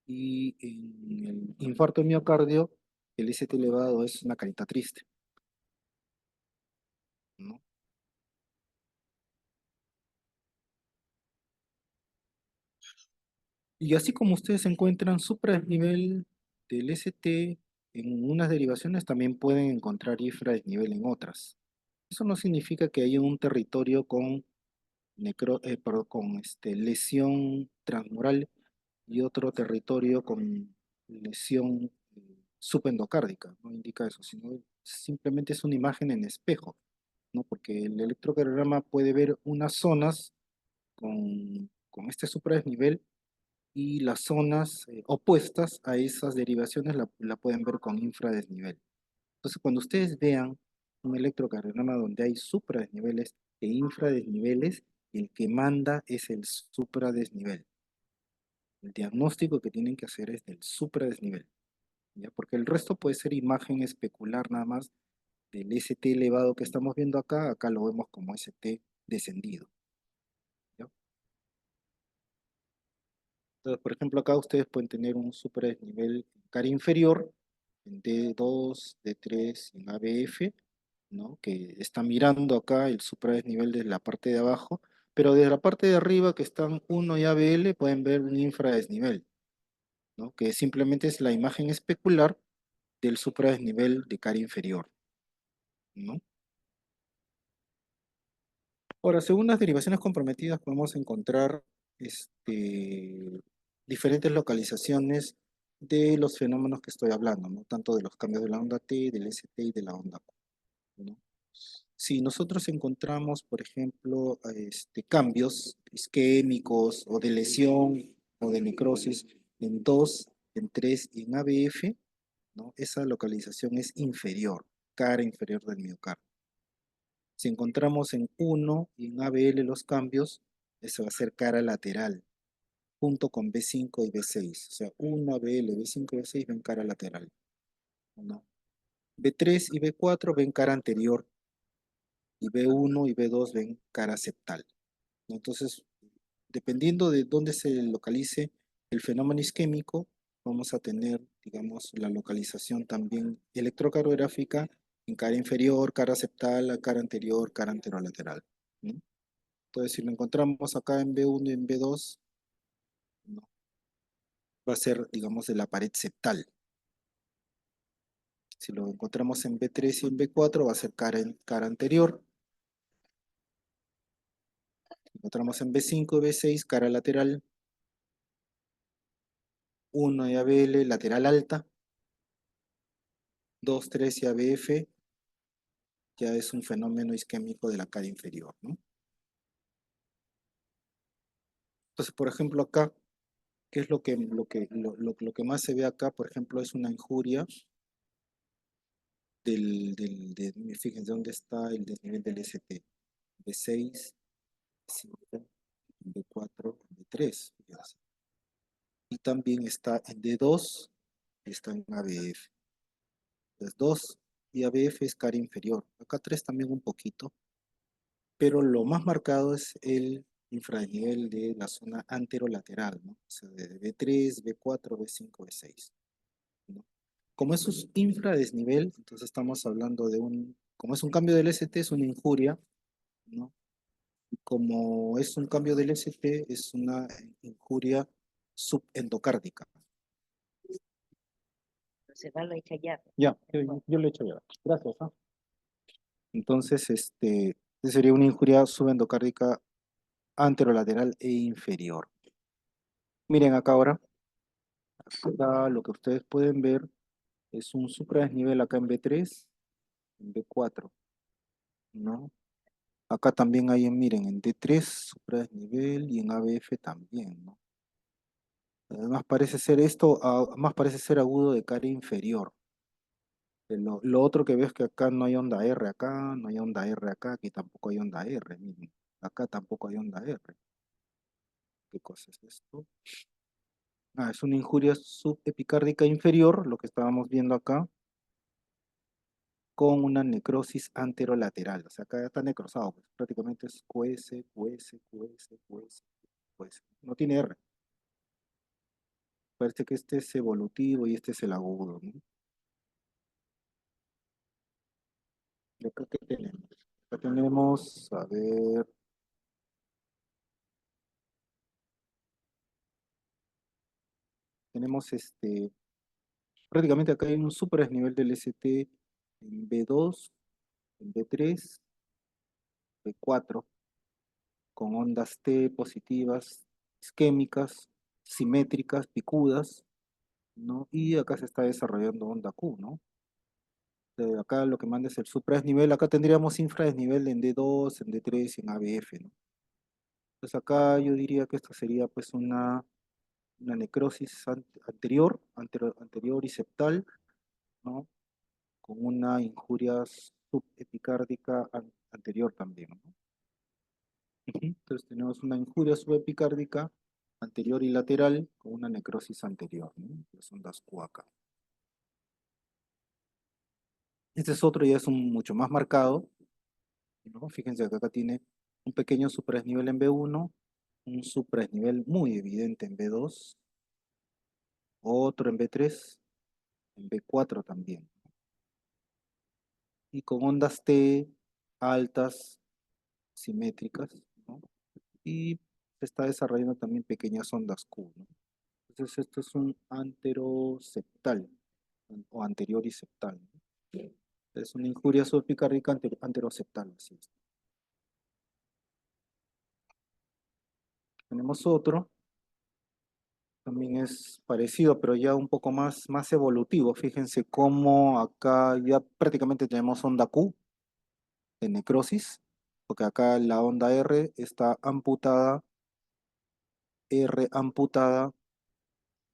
Y en el infarto de miocardio, el ST elevado es una carita triste, ¿no? Y así como ustedes encuentran supradesnivel del ST en unas derivaciones, también pueden encontrar infradesnivel en otras. Eso no significa que haya un territorio con, perdón, con lesión transmural y otro territorio con lesión subendocárdica, no indica eso, sino simplemente es una imagen en espejo, ¿no? Porque el electrocardiograma puede ver unas zonas con este supradesnivel y las zonas opuestas a esas derivaciones la pueden ver con infradesnivel. Entonces, cuando ustedes vean un electrocardiograma donde hay supradesniveles e infradesniveles, el que manda es el supradesnivel. El diagnóstico que tienen que hacer es del supradesnivel, ¿ya? Porque el resto puede ser imagen especular nada más del ST elevado que estamos viendo acá, acá lo vemos como ST descendido, ¿ya? Entonces, por ejemplo, acá ustedes pueden tener un supradesnivel en cara inferior, en D2, D3 y en ABF, ¿no? Que está mirando acá el supradesnivel desde la parte de abajo, pero desde la parte de arriba que están 1 y ABL pueden ver un infradesnivel, ¿no? Que simplemente es la imagen especular del supradesnivel de cara inferior, ¿no? Ahora, según las derivaciones comprometidas, podemos encontrar diferentes localizaciones de los fenómenos que estoy hablando, ¿no? Tanto de los cambios de la onda T, del ST y de la onda Q, ¿no? Si nosotros encontramos, por ejemplo, cambios isquémicos o de lesión o de necrosis en 2, en 3 y en ABF, ¿no? Esa localización es inferior, cara inferior del miocardio. Si encontramos en 1 y en ABL los cambios, eso va a ser cara lateral, junto con B5 y B6. O sea, 1 ABL, B5 y B6 ven cara lateral, ¿no? B3 y B4 ven cara anterior, y B1 y B2 ven cara septal, ¿no? Entonces, dependiendo de dónde se localice el fenómeno isquémico, vamos a tener, digamos, la localización también electrocardiográfica en cara inferior, cara septal, cara anterior, cara anterolateral, ¿no? Entonces, si lo encontramos acá en B1 y en B2, ¿no? Va a ser, digamos, de la pared septal. Si lo encontramos en B3 y en B4, va a ser cara anterior. Si lo encontramos en B5 y B6, cara lateral. 1 y ABL, lateral alta. 2, 3 y ABF, ya es un fenómeno isquémico de la cara inferior, ¿no? Entonces, por ejemplo, acá, ¿qué es lo que más se ve acá? Por ejemplo, es una injuria fíjense dónde está el desnivel del ST. B6, B5, B4, B3. Y también está en D2, está en ABF. Entonces 2 y ABF es cara inferior. Acá 3 también un poquito, pero lo más marcado es el infranivel de la zona anterolateral, ¿no? O sea, de B3, B4, B5, B6, ¿no? Como es un infradesnivel, entonces estamos hablando de como es un cambio del ST, es una injuria, ¿no? Como es un cambio del ST, es una injuria subendocárdica. Se va, lo echa ya. Ya, yo le he hecho ya. Gracias, ¿ah? Entonces, sería una injuria subendocárdica anterolateral e inferior. Miren acá ahora, acá lo que ustedes pueden ver es un supradesnivel acá en B3, en B4, ¿no? Acá también hay, miren, en D3 supradesnivel y en ABF también, ¿no? Además parece ser esto, más parece ser agudo de cara inferior. Lo otro que veo es que acá no hay onda R, acá no hay onda R, acá, aquí tampoco hay onda R, miren. Acá tampoco hay onda R. ¿Qué cosa es esto? Ah, es una injuria subepicárdica inferior, lo que estábamos viendo acá, con una necrosis anterolateral. O sea, acá está necrosado, pues, prácticamente es QS, QS, QS, QS, QS. No tiene R. Parece que este es evolutivo y este es el agudo, ¿no? ¿Y acá qué tenemos? Acá tenemos, a ver, tenemos prácticamente acá hay un super desnivel del ST en B2, en B3, B4, con ondas T positivas, isquémicas, simétricas, picudas, ¿no? Y acá se está desarrollando onda Q, ¿no? Acá lo que manda es el supradesnivel, acá tendríamos infradesnivel en D2, en D3 y en ABF, ¿no? Entonces acá yo diría que esta sería pues una necrosis anterior y septal, ¿no? Con una injuria subepicárdica anterior también, ¿no? Entonces tenemos una injuria subepicárdica anterior y lateral con una necrosis anterior, ¿no? Las ondas Q acá. Este es otro, ya es mucho más marcado, ¿no? Fíjense que acá tiene un pequeño supradesnivel en B1, un supradesnivel muy evidente en B2, otro en B3, en B4 también. Y con ondas T altas, simétricas, ¿no? Y se está desarrollando también pequeñas ondas Q, ¿no? Entonces esto es un anteroseptal o anterior y septal, ¿no? Es una injuria subepicárdica anteroseptal, así es. Tenemos otro, también es parecido, pero ya un poco más evolutivo. Fíjense cómo acá ya prácticamente tenemos onda Q de necrosis, porque acá la onda R está amputada, R amputada,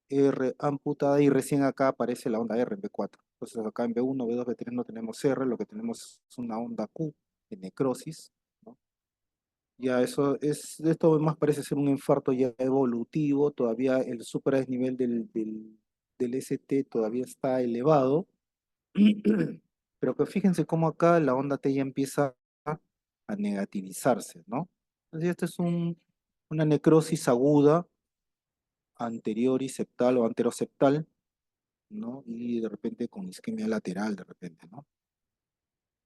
R amputada y recién acá aparece la onda R en B4. Entonces acá en B1, B2, B3 no tenemos R, lo que tenemos es una onda Q de necrosis, ¿no? Ya esto más parece ser un infarto ya evolutivo, todavía el supradesnivel del ST todavía está elevado, pero que fíjense cómo acá la onda T ya empieza a negativizarse, ¿no? Entonces esta es una necrosis aguda anterior y septal o anteroseptal, ¿no? Y de repente con isquemia lateral, de repente, ¿no?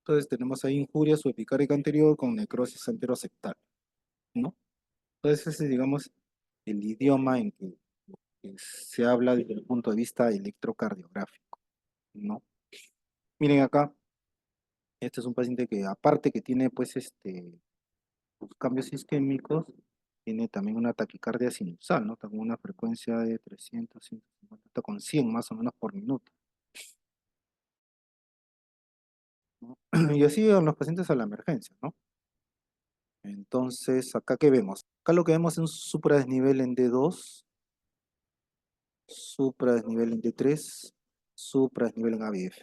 Entonces tenemos ahí injuria subepicárdica anterior con necrosis anteroseptal, ¿no? Entonces ese es, digamos, el idioma en que se habla desde el punto de vista electrocardiográfico, ¿no? Miren acá, este es un paciente que aparte que tiene pues los cambios isquémicos, tiene también una taquicardia sinusal, ¿no? Con una frecuencia de 300, 150, hasta con 100 más o menos por minuto, ¿no? Y así llegan los pacientes a la emergencia, ¿no? Entonces, ¿acá qué vemos? Acá lo que vemos es un supradesnivel en D2, supradesnivel en D3, supradesnivel en ABF,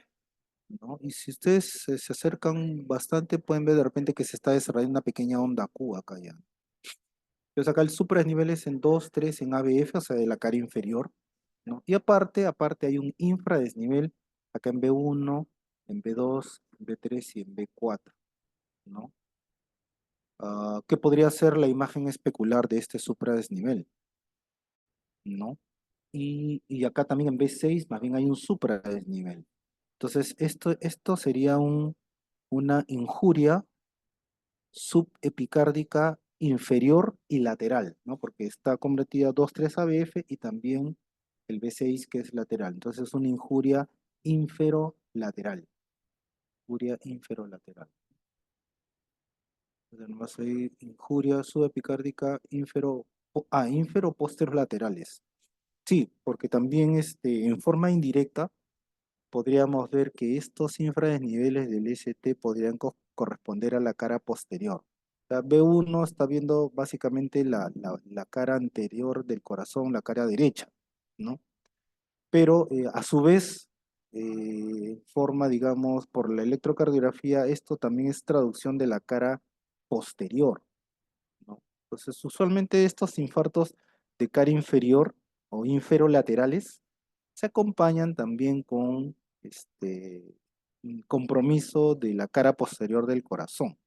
¿no? Y si ustedes se acercan bastante, pueden ver de repente que se está desarrollando una pequeña onda Q acá ya. Entonces acá el supradesnivel es en 2, 3 en ABF, o sea, de la cara inferior, ¿no? Y aparte hay un infradesnivel acá en B1, en B2, en B3 y en B4, ¿no? ¿Qué podría ser la imagen especular de este supradesnivel? ¿No? Y acá también en B6 más bien hay un supradesnivel. Entonces, esto sería una injuria subepicárdica inferior y lateral, ¿no? Porque está convertida 2,3 ABF y también el B6 que es lateral. Entonces, es una injuria inferolateral. Injuria inferolateral. Entonces, nomás hay injuria subepicárdica inferoposterolaterales. Sí, porque también en forma indirecta podríamos ver que estos infradesniveles del ST podrían corresponder a la cara posterior. O sea, B1 está viendo básicamente la cara anterior del corazón, la cara derecha, ¿no? Pero a su vez, forma, digamos, por la electrocardiografía, esto también es traducción de la cara posterior, ¿no? Entonces, usualmente estos infartos de cara inferior o inferolaterales se acompañan también con un compromiso de la cara posterior del corazón.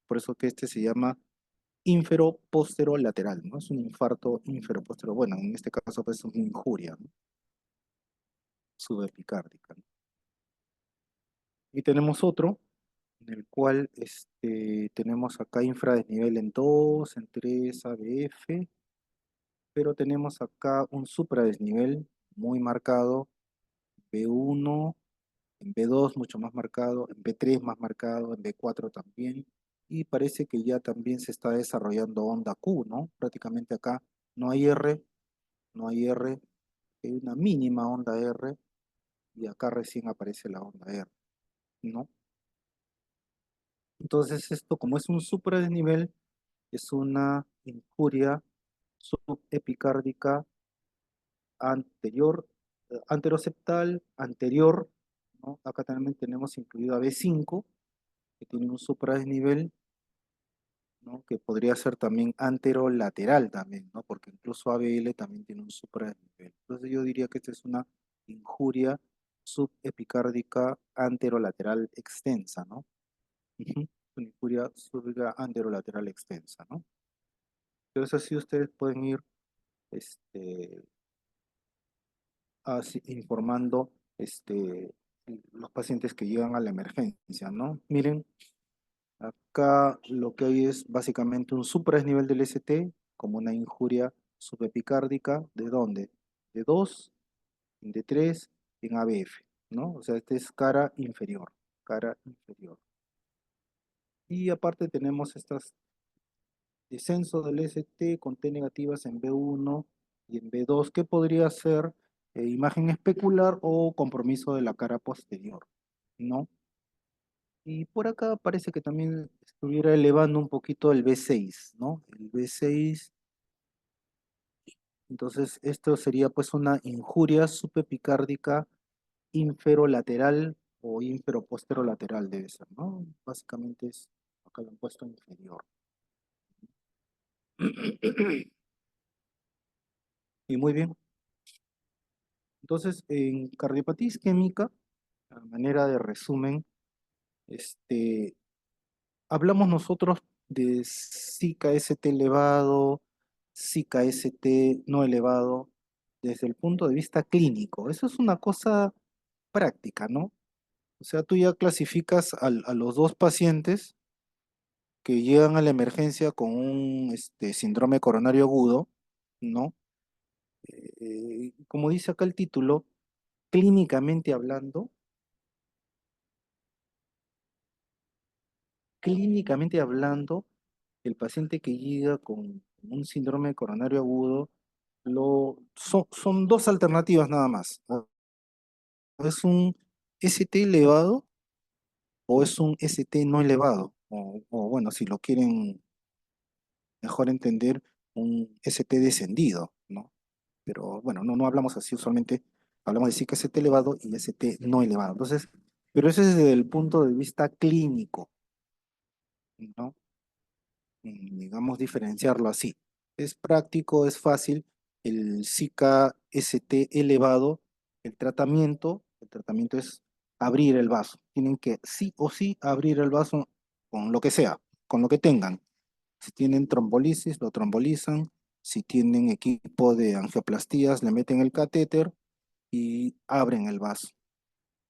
Por eso que este se llama inferoposterolateral, ¿no? Es un infarto inferopostero. Bueno, en este caso pues, es una injuria, ¿no? Subepicárdica, ¿no? Y tenemos otro, en el cual tenemos acá infradesnivel en 2, en 3 ABF, pero tenemos acá un supradesnivel muy marcado, B1, en B2 mucho más marcado, en B3 más marcado, en B4 también, y parece que ya también se está desarrollando onda Q, ¿no? Prácticamente acá no hay R, no hay R, hay una mínima onda R, y acá recién aparece la onda R, ¿no? Entonces esto, como es un supradesnivel, es una injuria subepicárdica anterior, anteroseptal, anterior, ¿no? Acá también tenemos incluido a B5, que tiene un supradesnivel, ¿no? Que podría ser también anterolateral también, ¿no? Porque incluso ABL también tiene un supradesnivel. Entonces yo diría que esta es una injuria subepicárdica anterolateral extensa, ¿no? Ujú. Una injuria súbita anterolateral extensa, ¿no? Entonces así ustedes pueden ir este, informando los pacientes que llegan a la emergencia, ¿no? Miren, acá lo que hay es básicamente un supradesnivel del ST, como una injuria subepicárdica, ¿de dónde? De 2, de 3, en ABF, ¿no? O sea, este es cara inferior, cara inferior. Y aparte tenemos estas descenso del ST con T negativas en B1 y en B2, que podría ser imagen especular o compromiso de la cara posterior, ¿no? Y por acá parece que también estuviera elevando un poquito el B6, ¿no? El B6, entonces esto sería pues una injuria subepicárdica inferolateral o inferoposterolateral debe ser, ¿no? Básicamente es, acá lo han puesto inferior. Y muy bien. Entonces, en cardiopatía isquémica, a manera de resumen, este, hablamos nosotros de SICA-ST elevado, SICA-ST no elevado, desde el punto de vista clínico. Eso es una cosa práctica, ¿no? O sea, tú ya clasificas a los dos pacientes que llegan a la emergencia con un síndrome coronario agudo, ¿no? Como dice acá el título, clínicamente hablando, el paciente que llega con un síndrome coronario agudo, son dos alternativas nada más. O es un ST elevado o es un ST no elevado. O bueno, si lo quieren mejor entender, un ST descendido, ¿no? Pero bueno, no hablamos así, usualmente hablamos de sí que ST elevado y ST no elevado. Entonces, pero eso es desde el punto de vista clínico, ¿no? Digamos, diferenciarlo así. Es práctico, es fácil. El Zika ST elevado, el tratamiento es abrir el vaso. Tienen que sí o sí abrir el vaso con lo que sea, con lo que tengan. Si tienen trombolisis, lo trombolizan. Si tienen equipo de angioplastías, le meten el catéter y abren el vaso,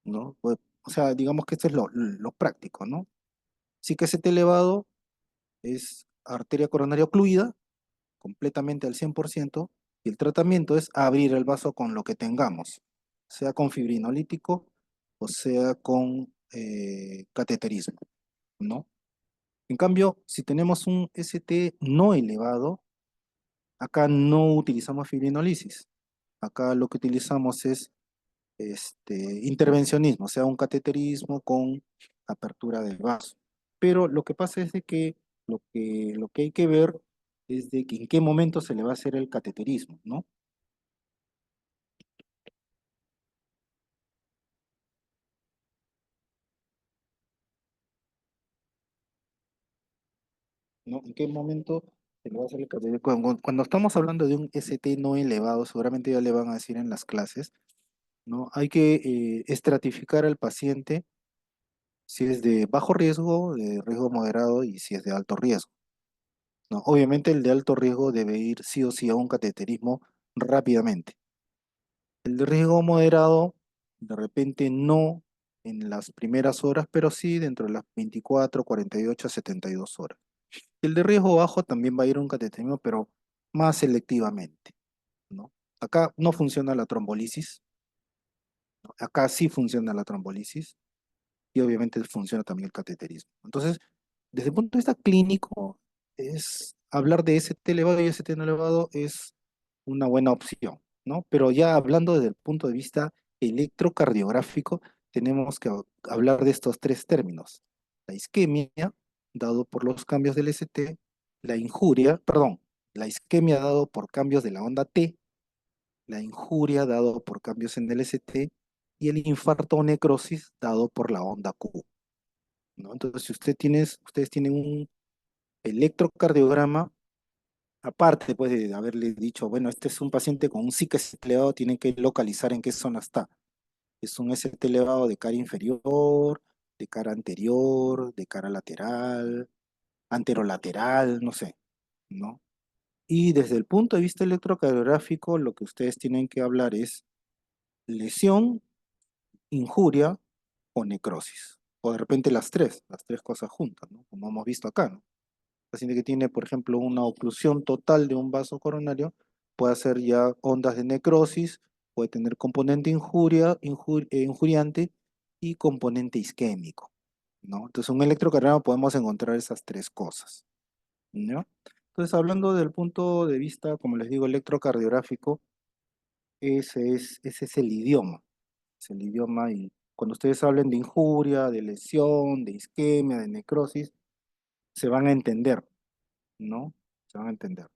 ¿no? Pues, o sea, digamos que esto es lo práctico, ¿no? Sí que CT elevado es arteria coronaria ocluida, completamente al 100%, y el tratamiento es abrir el vaso con lo que tengamos, sea con fibrinolítico o sea con cateterismo, ¿no? En cambio, si tenemos un ST no elevado, acá no utilizamos fibrinolisis. Acá lo que utilizamos es intervencionismo, o sea, un cateterismo con apertura del vaso. Pero lo que pasa es de que lo que hay que ver es de que en qué momento se le va a hacer el cateterismo, ¿no? ¿No? ¿En qué momento se le va a hacer el cateterismo? Cuando estamos hablando de un ST no elevado, seguramente ya le van a decir en las clases, ¿no? Hay que estratificar al paciente si es de bajo riesgo, de riesgo moderado y si es de alto riesgo, ¿no? Obviamente el de alto riesgo debe ir sí o sí a un cateterismo rápidamente. El de riesgo moderado, de repente no en las primeras horas, pero sí dentro de las 24, 48, 72 horas. El de riesgo bajo también va a ir a un cateterismo, pero más selectivamente, ¿no? Acá no funciona la trombolisis, ¿no? Acá sí funciona la trombolisis y obviamente funciona también el cateterismo. Entonces, desde el punto de vista clínico, es hablar de ST elevado y ST no elevado es una buena opción, ¿no? Pero ya hablando desde el punto de vista electrocardiográfico, tenemos que hablar de estos tres términos. La isquemia, dado por los cambios del ST, la injuria, perdón, la isquemia dado por cambios de la onda T, la injuria dado por cambios en el ST y el infarto o necrosis dado por la onda Q, ¿no? Entonces, si ustedes tienen un electrocardiograma, aparte pues, de haberle dicho, bueno, este es un paciente con un SIC elevado, tienen que localizar en qué zona está. Es un ST elevado de cara inferior, de cara anterior, de cara lateral, anterolateral, no sé, ¿no? Y desde el punto de vista electrocardiográfico, lo que ustedes tienen que hablar es lesión, injuria o necrosis. O de repente las tres cosas juntas, ¿no? Como hemos visto acá, ¿no? Paciente que tiene, por ejemplo, una oclusión total de un vaso coronario, puede hacer ya ondas de necrosis, puede tener componente injuriante y componente isquémico, ¿no? Entonces, en un electrocardiograma podemos encontrar esas tres cosas, ¿no? Entonces, hablando del punto de vista, como les digo, electrocardiográfico, ese es el idioma y cuando ustedes hablen de injuria, de lesión, de isquemia, de necrosis, se van a entender, ¿no? Se van a entender.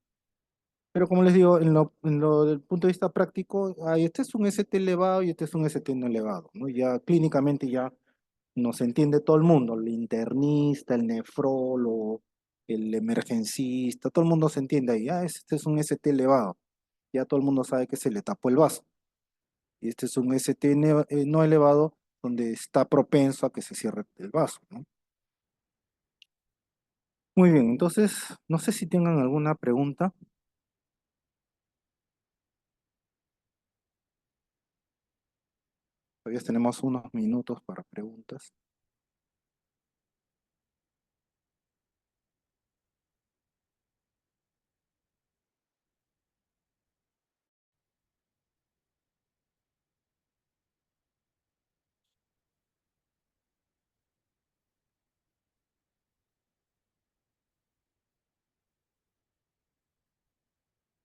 Pero como les digo, en lo del punto de vista práctico, este es un ST elevado y este es un ST no elevado, ¿no? Ya clínicamente ya nos entiende todo el mundo, el internista, el nefrólogo, el emergencista, todo el mundo se entiende ahí. Este es un ST elevado, ya todo el mundo sabe que se le tapó el vaso. Y este es un ST no elevado donde está propenso a que se cierre el vaso, ¿no? Muy bien, entonces, no sé si tengan alguna pregunta. Todavía tenemos unos minutos para preguntas.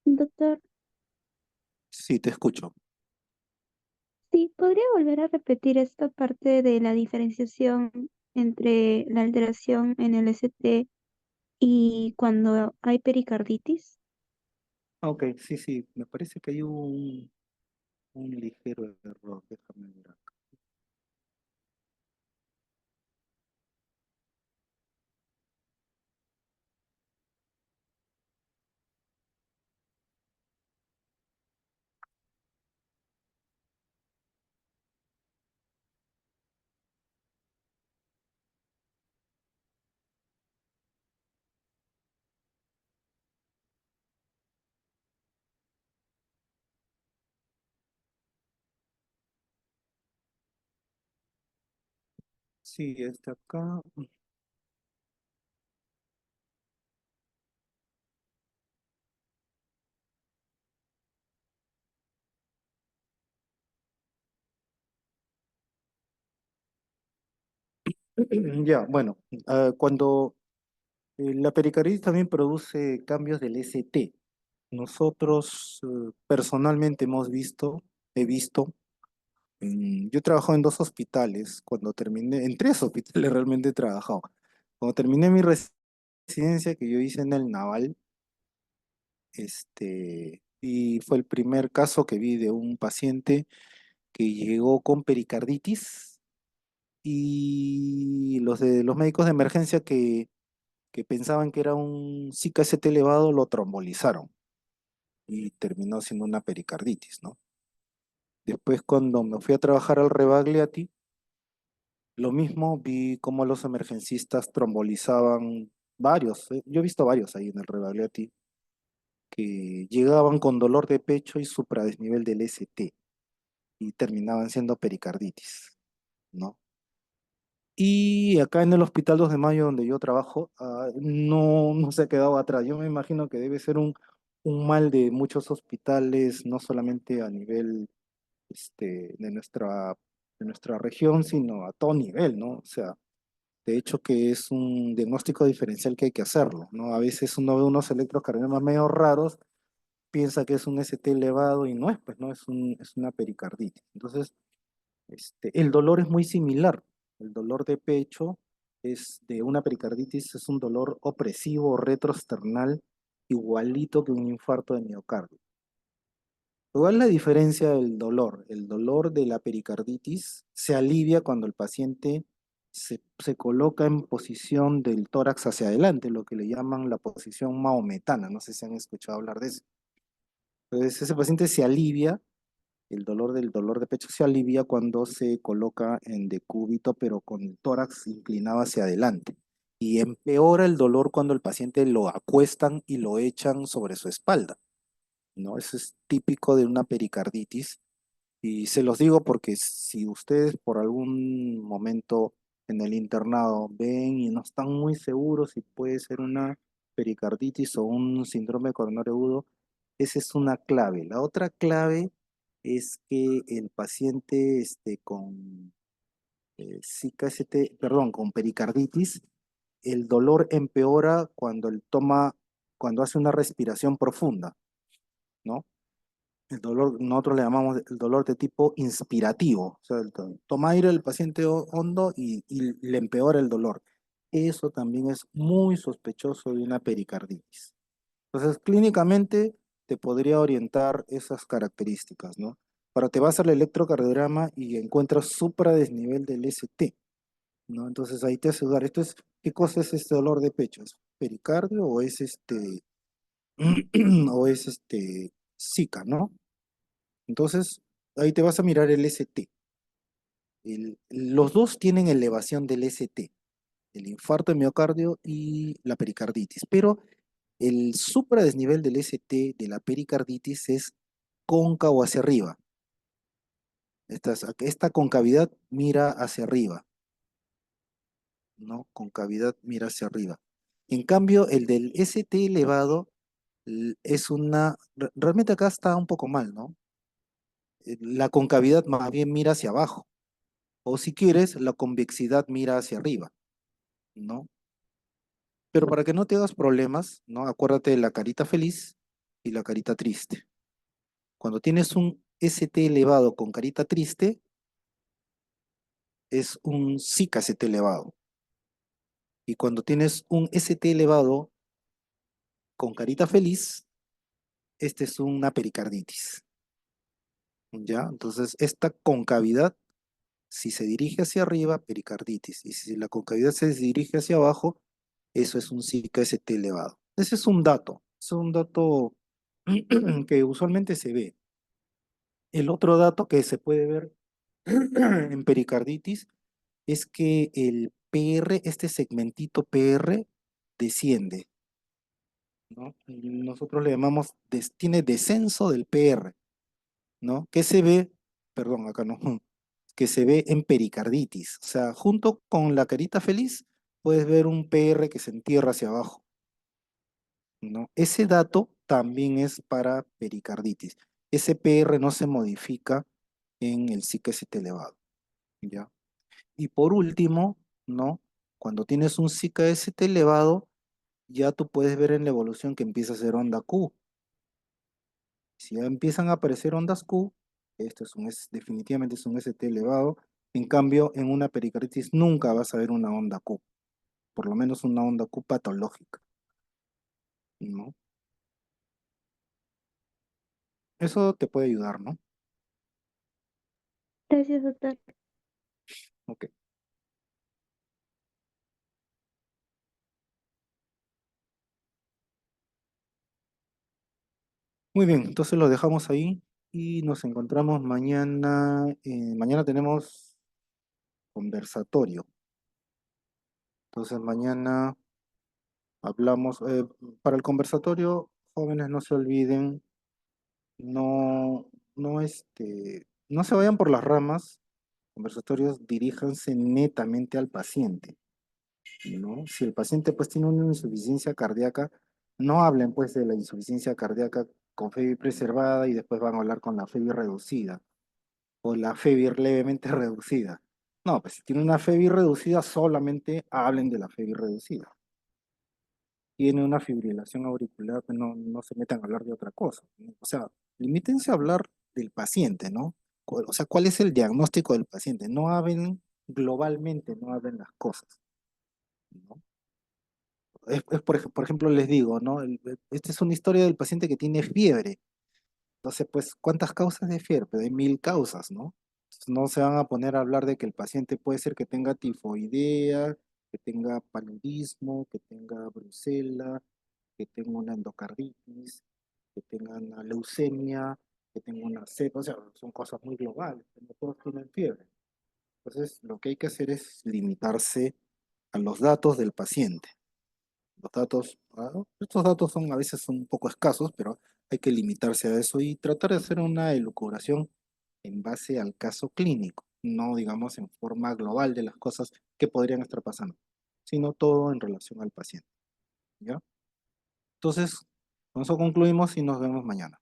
Doctor, Sí, te escucho. sí, ¿podría volver a repetir esta parte de la diferenciación entre la alteración en el ST y cuando hay pericarditis? Ok, sí, sí, me parece que hay un ligero error, déjame ver acá. Sí, está acá. Ya, bueno, cuando la pericarditis también produce cambios del ST. Nosotros personalmente he visto, yo he trabajado en dos hospitales, cuando terminé, en tres hospitales realmente he trabajado. Cuando terminé mi residencia que yo hice en el Naval, y fue el primer caso que vi de un paciente que llegó con pericarditis y los de los médicos de emergencia que pensaban que era un CKST elevado lo trombolizaron y terminó siendo una pericarditis, ¿no? Después cuando me fui a trabajar al Rebagliati, lo mismo, vi cómo los emergencistas trombolizaban varios, yo he visto varios ahí en el Rebagliati, que llegaban con dolor de pecho y supradesnivel del ST y terminaban siendo pericarditis, ¿no? Y acá en el Hospital 2 de Mayo, donde yo trabajo, no se ha quedado atrás. Yo me imagino que debe ser un mal de muchos hospitales, no solamente a nivel de nuestra región, sino a todo nivel, ¿no? O sea, de hecho que es un diagnóstico diferencial que hay que hacerlo, ¿no? A veces uno ve unos electrocardiogramas medio raros, piensa que es un ST elevado y no es, pues no, es una pericarditis. Entonces, el dolor es muy similar. El dolor de pecho es de una pericarditis, es un dolor opresivo retroesternal igualito que un infarto de miocardio. ¿Cuál es la diferencia del dolor? El dolor de la pericarditis se alivia cuando el paciente se coloca en posición del tórax hacia adelante, lo que le llaman la posición maometana. No sé si han escuchado hablar de eso. Entonces, ese paciente se alivia, el dolor del dolor de pecho se alivia cuando se coloca en decúbito, pero con el tórax inclinado hacia adelante. Y empeora el dolor cuando el paciente lo acuestan y lo echan sobre su espalda, ¿no? Eso es típico de una pericarditis. Y se los digo porque si ustedes por algún momento en el internado ven y no están muy seguros si puede ser una pericarditis o un síndrome coronario agudo, esa es una clave. La otra clave es que el paciente con perdón, con pericarditis, el dolor empeora cuando cuando hace una respiración profunda, ¿no? El dolor, nosotros le llamamos el dolor de tipo inspirativo. O sea, toma aire el paciente hondo y le empeora el dolor. Eso también es muy sospechoso de una pericarditis. Entonces, clínicamente te podría orientar esas características, ¿no? Pero te vas al electrocardiograma y encuentras supradesnivel del ST, ¿no? Entonces ahí te hace dudar. ¿Qué cosa es este dolor de pecho? ¿Es pericardio o es o es Zika, ¿no? Entonces, ahí te vas a mirar el ST. Los dos tienen elevación del ST, el infarto de miocardio y la pericarditis, pero el supradesnivel del ST de la pericarditis es cóncavo hacia arriba. Esta concavidad mira hacia arriba, ¿no? Concavidad mira hacia arriba. En cambio, el del ST elevado realmente acá está un poco mal, ¿no? La concavidad más bien mira hacia abajo. O si quieres, la convexidad mira hacia arriba, ¿no? Pero para que no te hagas problemas, ¿no? Acuérdate de la carita feliz y la carita triste. Cuando tienes un ST elevado con carita triste, es un SICA-ST elevado. Y cuando tienes un ST elevado con carita feliz, este es una pericarditis, ¿ya? Entonces, esta concavidad, si se dirige hacia arriba, pericarditis. Y si la concavidad se dirige hacia abajo, eso es un SICA-ST elevado. Ese es un dato que usualmente se ve. El otro dato que se puede ver en pericarditis es que el PR, este segmentito PR, desciende, ¿no? Y nosotros le llamamos, tiene descenso del PR, ¿no? ¿Qué se ve? Perdón, acá no. que se ve en pericarditis. O sea, junto con la carita feliz, puedes ver un PR que se entierra hacia abajo, ¿no? Ese dato también es para pericarditis. Ese PR no se modifica en el SICA-ST elevado, ¿ya? Y por último, ¿no? Cuando tienes un SICA-ST elevado, ya tú puedes ver en la evolución que empieza a ser onda Q. Si ya empiezan a aparecer ondas Q, esto definitivamente es un ST elevado. En cambio, en una pericarditis nunca vas a ver una onda Q, por lo menos una onda Q patológica, ¿no? Eso te puede ayudar, ¿no? Gracias, doctor. Ok. Muy bien, entonces lo dejamos ahí y nos encontramos mañana. Mañana tenemos conversatorio. Entonces mañana hablamos. Para el conversatorio, jóvenes, no se olviden, no, no se vayan por las ramas. Conversatorios, diríjanse netamente al paciente, ¿no? Si el paciente pues tiene una insuficiencia cardíaca, no hablen pues de la insuficiencia cardíaca con FEBI preservada y después van a hablar con la FEBI reducida o la FEBI levemente reducida. No, pues si tiene una FEBI reducida, solamente hablen de la FEBI reducida. Tiene una fibrilación auricular, pues no se metan a hablar de otra cosa, ¿no? O sea, limítense a hablar del paciente, ¿no? O sea, ¿cuál es el diagnóstico del paciente? No hablen globalmente, no hablen las cosas, ¿no? Por ejemplo, les digo, ¿no? Esta es una historia del paciente que tiene fiebre. Entonces, pues, ¿cuántas causas de fiebre? Pues hay 1000 causas, ¿no? Entonces, no se van a poner a hablar de que el paciente puede ser que tenga tifoidea, que tenga paludismo, que tenga brucela, que tenga una endocarditis, que tenga una leucemia, que tenga una cepa, o sea, son cosas muy globales, no todos tienen fiebre. Entonces, lo que hay que hacer es limitarse a los datos del paciente. Los datos, estos datos son a veces son un poco escasos, pero hay que limitarse a eso y tratar de hacer una elucubración en base al caso clínico, no digamos en forma global de las cosas que podrían estar pasando, sino todo en relación al paciente, ¿ya? Entonces, con eso concluimos y nos vemos mañana.